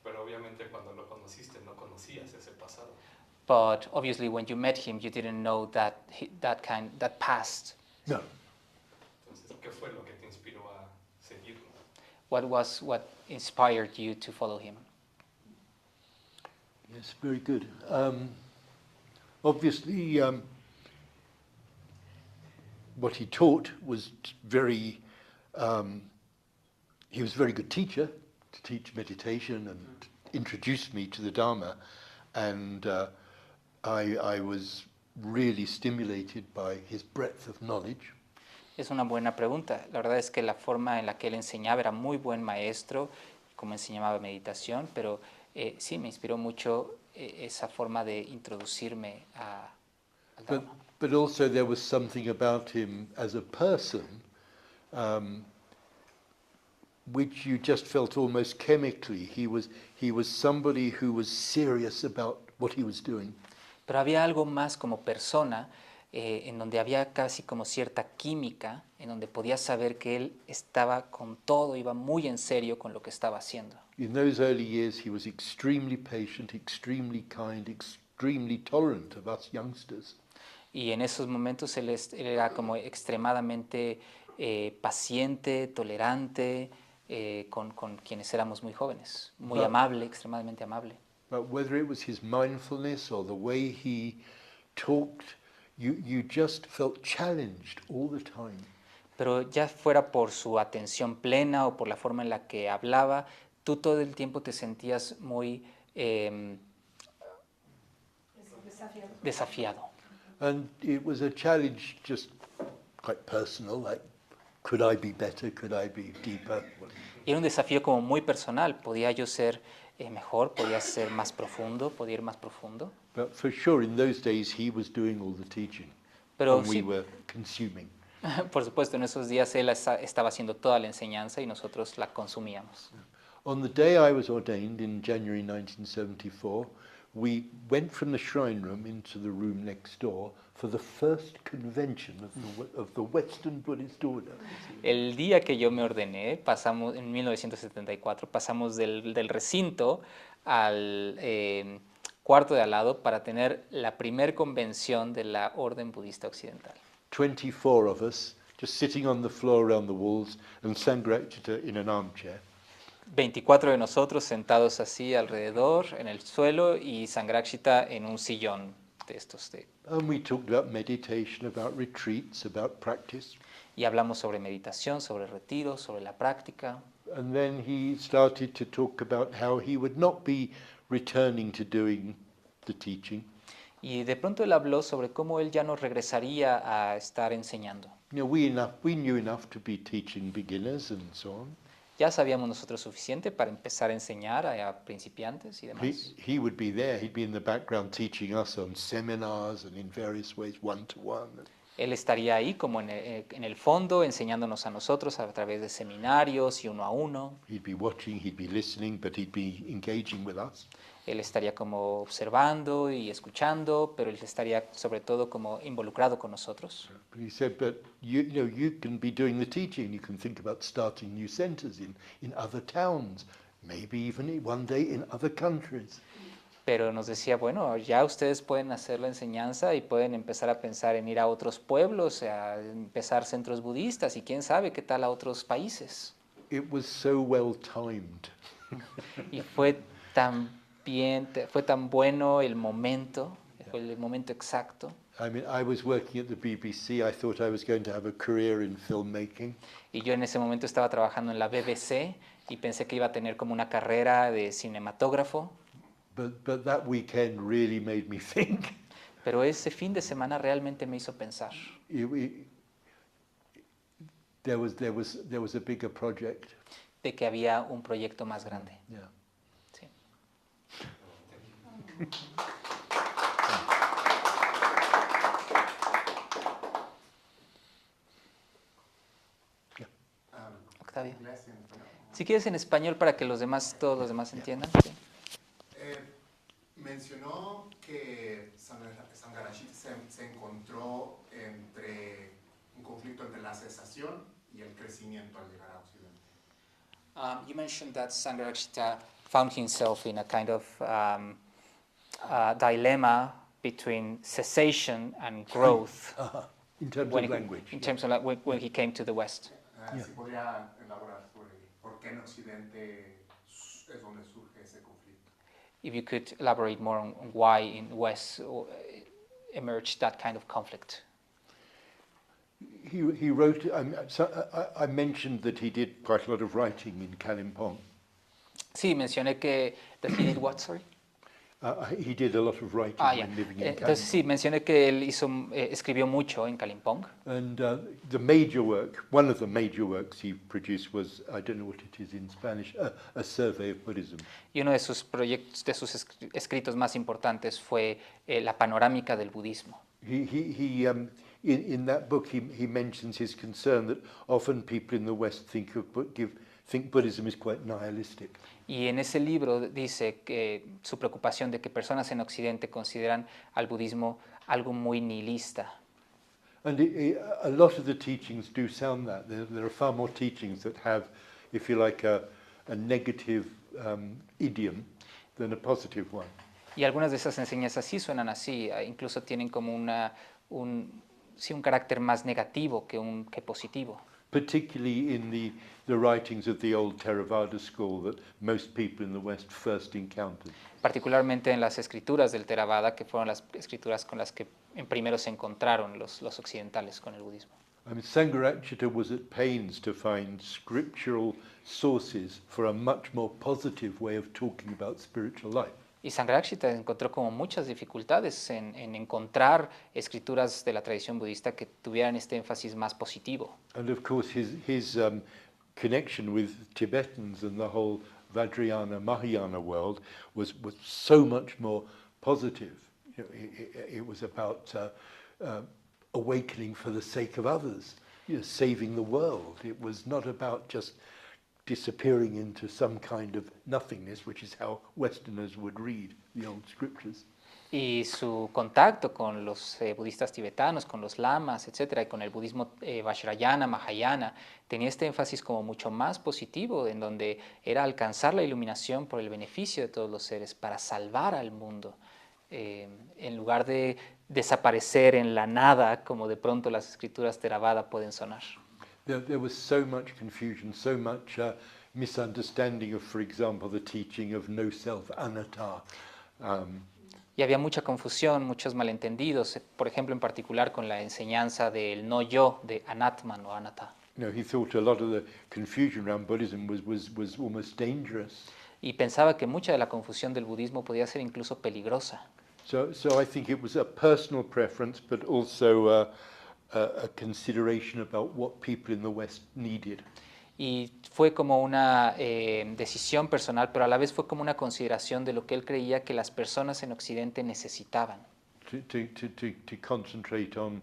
Pero obviamente cuando lo conociste no conocías ese pasado. But obviously when you met him, you didn't know that past. No. Entonces, ¿qué fue lo que te inspiró a seguirlo? What inspired you to follow him? Yes, very good. Obviously, what he taught was very, he was a very good teacher to teach meditation and introduce me to the Dharma. And I was really stimulated by his breadth of knowledge. Es una buena pregunta. La verdad es que la forma en la que él enseñaba era muy buen maestro, como enseñaba meditación, pero sí me inspiró mucho esa forma de introducirme al Dharma. But also there was something about him as a person which you just felt almost chemically. He was somebody who was serious about what he was doing. Pero había algo más como persona en donde había casi como cierta química, en donde podías saber que él estaba con todo, iba muy en serio con lo que estaba haciendo. In those early years, he was extremely patient, extremely kind, extremely tolerant of us youngsters. Y en esos momentos él era como extremadamente paciente, tolerante con quienes éramos muy jóvenes, muy amable, extremadamente amable. But whether it was his mindfulness or the way he talked, you just felt challenged all the time. Pero ya fuera por su atención plena o por la forma en la que hablaba, tú todo el tiempo te sentías muy desafiado. And it was a challenge just quite personal, like, could I be better? Could I be deeper? Y era un desafío como muy personal. ¿Podía yo ser mejor? ¿Podía ser más profundo? ¿Podía ir más profundo? But for sure, in those days, he was doing all the teaching, Pero and we sí, were consuming. por supuesto, en esos días él estaba haciendo toda la enseñanza y nosotros la consumíamos. On the day I was ordained in January 1974, we went from the shrine room into the room next door for the first convention of the Western Buddhist order. El día que yo me ordené, pasamos en 1974, pasamos del recinto al cuarto de al lado para tener la primer convención de la Orden Budista Occidental. 24 of us just sitting on the floor around the walls and Sangharakshita in an armchair. 24 de nosotros sentados así alrededor en el suelo y Sangharakshita en un sillón de estos. And we talked about meditation, about retreats, about practice. Y hablamos sobre meditación, sobre retiros, sobre la práctica. And then he started to talk about how he would not be returning to doing the teaching. Y de pronto él habló sobre cómo él ya no regresaría a estar enseñando. You know, we knew enough to be teaching beginners and so on. Ya sabíamos nosotros suficiente para empezar a enseñar a principiantes y demás. He would be there. He'd be in the background teaching us on seminars and in various ways, one-to-one. Él estaría ahí como en el fondo enseñándonos a nosotros a través de seminarios y uno a uno. He'd be watching, he'd be listening, but he'd be engaging with us. Él estaría como observando y escuchando, pero él estaría sobre todo como involucrado con nosotros. But he said, but you can be doing the teaching. You can think about starting new centers in other towns, maybe even one day in other countries. Pero nos decía, bueno, ya ustedes pueden hacer la enseñanza y pueden empezar a pensar en ir a otros pueblos, a empezar centros budistas y quién sabe qué tal a otros países. It was so well timed. Y fue tan bueno el momento exacto. I mean, I was working at the BBC. I thought I was going to have a career in filmmaking. Y yo en ese momento estaba trabajando en la BBC y pensé que iba a tener como una carrera de cinematógrafo. But that weekend really made me think. Pero ese fin de semana realmente me hizo pensar. There was a bigger project. De que había un proyecto más grande. Yeah. Sí. Octavio. Si quieres en español para que todos los demás entiendan. Sí. Mencionó que Sangharakshita se encontró entre un conflicto entre la cesación y el crecimiento al llegar a Occidente. You mentioned that Sangharakshita found himself in a kind of dilemma between cessation and growth In terms when of language. in terms of when he came to the West. Si podría elaborar sobre por qué en Occidente es donde surge ese conflicto. If you could elaborate more on why in West emerged that kind of conflict. He wrote. I mentioned that he did quite a lot of writing in Kalimpong. Sí, mencioné que that he did what, sorry? He did a lot of writing Yeah. when living in Entonces Kalimpong. sí, mencioné que él escribió mucho en Kalimpong. And the major work, one of the major works he produced was, I don't know what it is in Spanish, a survey of Buddhism. Y uno de sus proyectos, de sus escritos más importantes fue la panorámica del budismo. In that book, he mentions his concern that often people in the West think Buddhism is quite nihilistic. Y en ese libro dice que su preocupación de que personas en Occidente consideran al budismo algo muy nihilista. And a lot of the teachings do sound that. There are far more teachings that have, if you like, a negative idiom than a positive one. Y algunas de esas enseñanzas sí suenan así, incluso tienen como sí, un carácter más negativo que positivo. Particularly in the writings of the old Theravada school that most people in the West first encountered. Particularmente en las escrituras del Theravada, que fueron las escrituras con las que en primero se encontraron los occidentales con el budismo. I mean, Sangharakshita was at pains to find scriptural sources for a much more positive way of talking about spiritual life. Y Sangharakshita encontró como muchas dificultades en encontrar escrituras de la tradición budista que tuvieran este énfasis más positivo. And of course his connection with Tibetans and the whole Vajrayana Mahayana world was so much more positive. You know, it was about awakening for the sake of others, you know, saving the world. It was not about just disappearing into some kind of nothingness, which is how Westerners would read the old scriptures. Y su contacto con los budistas tibetanos, con los lamas, etcétera, y con el budismo Vajrayana, Mahayana, tenía este énfasis como mucho más positivo, en donde era alcanzar la iluminación por el beneficio de todos los seres, para salvar al mundo, en lugar de desaparecer en la nada, como de pronto las escrituras Theravada pueden sonar. There was so much confusion, so much misunderstanding of, for example, the teaching of no self, anatta. Y había mucha confusión, muchos malentendidos, por ejemplo, en particular con la enseñanza del no yo, de Anatman o Anatta. You know, he thought a lot of the confusion around Buddhism was almost dangerous. Y pensaba que mucha de la confusión del budismo podía ser incluso peligrosa. So I think it was a personal preference, but also a consideration about what people in the West needed. Y fue como una decisión personal, pero a la vez fue como una consideración de lo que él creía que las personas en Occidente necesitaban. To concentrate on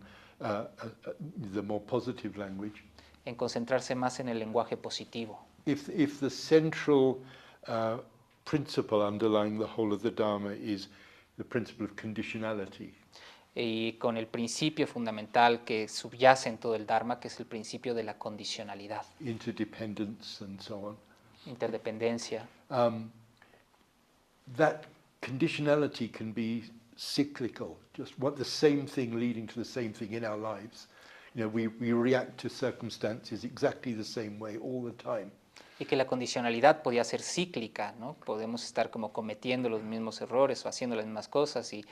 the more positive language. En concentrarse más en el lenguaje positivo. If the central principle underlying the whole of the Dharma is the principle of conditionality. Y con el principio fundamental que subyace en todo el Dharma, que es el principio de la condicionalidad. Interdependence and so on. Interdependencia. That conditionality can be cyclical, just what the same thing leading to the same thing in our lives. You know, we react to circumstances exactly the same way all the time. Y que la condicionalidad podía ser cíclica, ¿no? Podemos estar como cometiendo los mismos errores o haciendo las mismas cosas y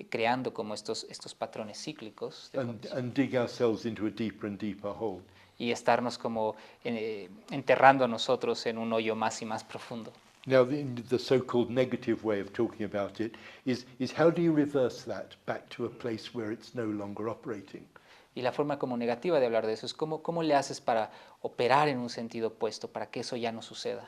creando como estos patrones cíclicos. And dig ourselves into a deeper and deeper hole. Y estarnos como enterrando a nosotros en un hoyo más y más profundo. Now, the so-called negative way of talking about it is how do you reverse that back to a place where it's no longer operating? Y la forma como negativa de hablar de eso es cómo le haces para operar en un sentido opuesto, para que eso ya no suceda.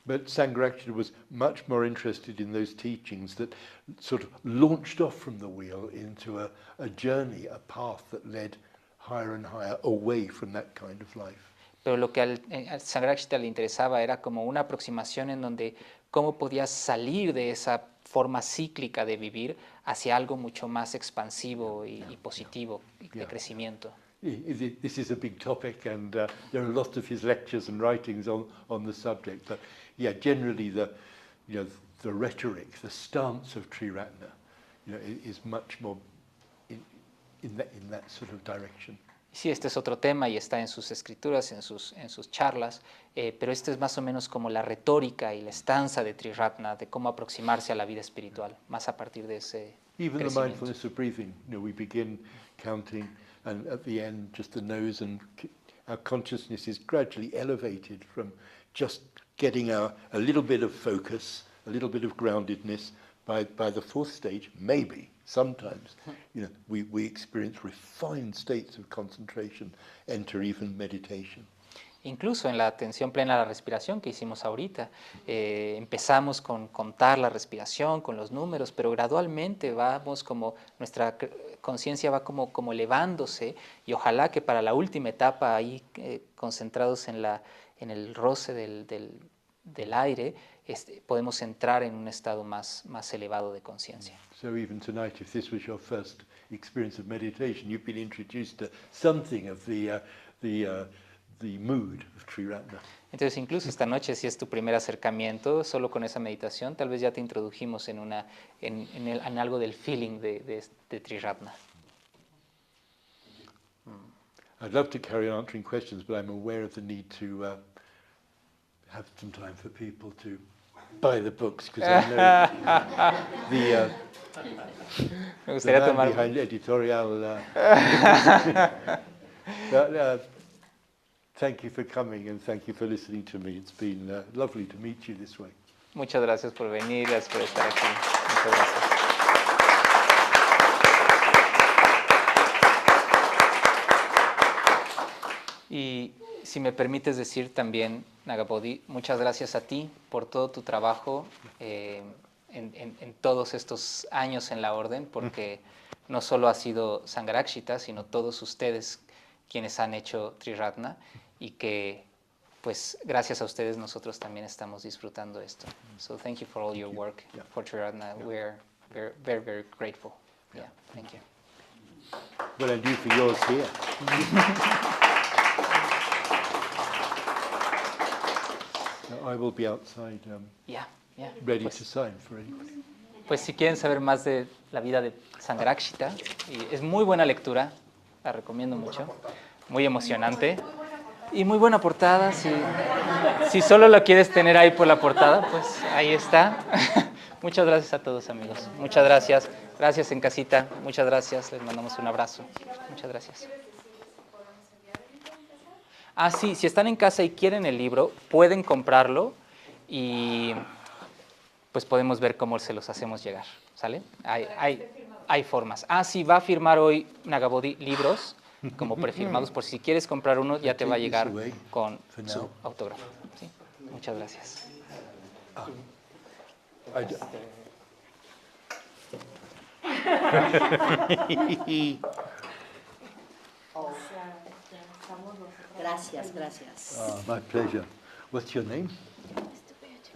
But Sangharakshita was much more interested in those teachings that sort of launched off from the wheel into a journey, a path that led higher and higher away from that kind of life. Pero lo que al Sangharakshita le interesaba era como una aproximación en donde cómo podías salir de esa forma cíclica de vivir hacia algo mucho más expansivo y positivo, de crecimiento. This is a big topic, and there are lots of his lectures and writings on the subject. But yeah, generally the rhetoric, the stance of Triratna, is much more in that sort of direction. Sí, este es otro tema y está en sus escrituras, en sus charlas, pero este es más o menos como la retórica y la estanza de Triratna, de cómo aproximarse a la vida espiritual, más a partir de ese Even the crecimiento. mindfulness of breathing, we begin counting, and at the end, just the nose, and our consciousness is gradually elevated from just getting a little bit of focus, a little bit of groundedness. By the fourth stage, maybe, sometimes, we experience refined states of concentration, enter even meditation. Incluso en la atención plena a la respiración que hicimos ahorita, empezamos con contar la respiración, con los números, pero gradualmente vamos como, nuestra conciencia va como elevándose, y ojalá que para la última etapa ahí concentrados en el roce del aire, podemos entrar en un estado más elevado de conciencia. So even tonight, if this was your first experience of meditation, you've been introduced to something of the mood of Triratna. Entonces, incluso esta noche, si es tu primer acercamiento, solo con esa meditación, tal vez ya te introdujimos en algo del feeling de Triratna. I'd love to carry on answering questions, but I'm aware of the need to have some time for people to buy the books, because I know Me the gustaría man tomar... behind editorial. But, thank you for coming and thank you for listening to me. It's been lovely to meet you this way. Muchas gracias por venir, gracias por estar aquí. Muchas gracias. Y si me permites decir también, Nagabodhi, muchas gracias a ti por todo tu trabajo en todos estos años en la orden, porque no solo ha sido Sangharakshita, sino todos ustedes quienes han hecho Triratna, y que pues gracias a ustedes nosotros también estamos disfrutando esto. So thank you for all your work for Triratna. We're very, very, very grateful. Yeah, thank you. Well, and you for yours here. I will be outside Yeah. ready Pues, to sign for anybody. pues si quieren saber más de la vida de Sangharakshita, y es muy buena lectura, la recomiendo mucho, muy emocionante y muy buena portada. Si solo lo quieres tener ahí por la portada, pues ahí está. Muchas gracias a todos, amigos. Muchas gracias. Gracias en casita. Muchas gracias. Les mandamos un abrazo. Muchas gracias. Ah, sí, si están en casa y quieren el libro, pueden comprarlo y pues podemos ver cómo se los hacemos llegar, ¿sale? Hay formas. Ah, sí, va a firmar hoy Nagabodhi libros como prefirmados, por si quieres comprar uno, ya te va a llegar con su autógrafo. ¿Sí? Muchas gracias. Gracias, gracias. My pleasure. What's your name?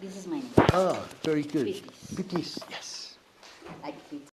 This is my name. Ah, very good. Pitis. Pitis, yes. Like Pitis.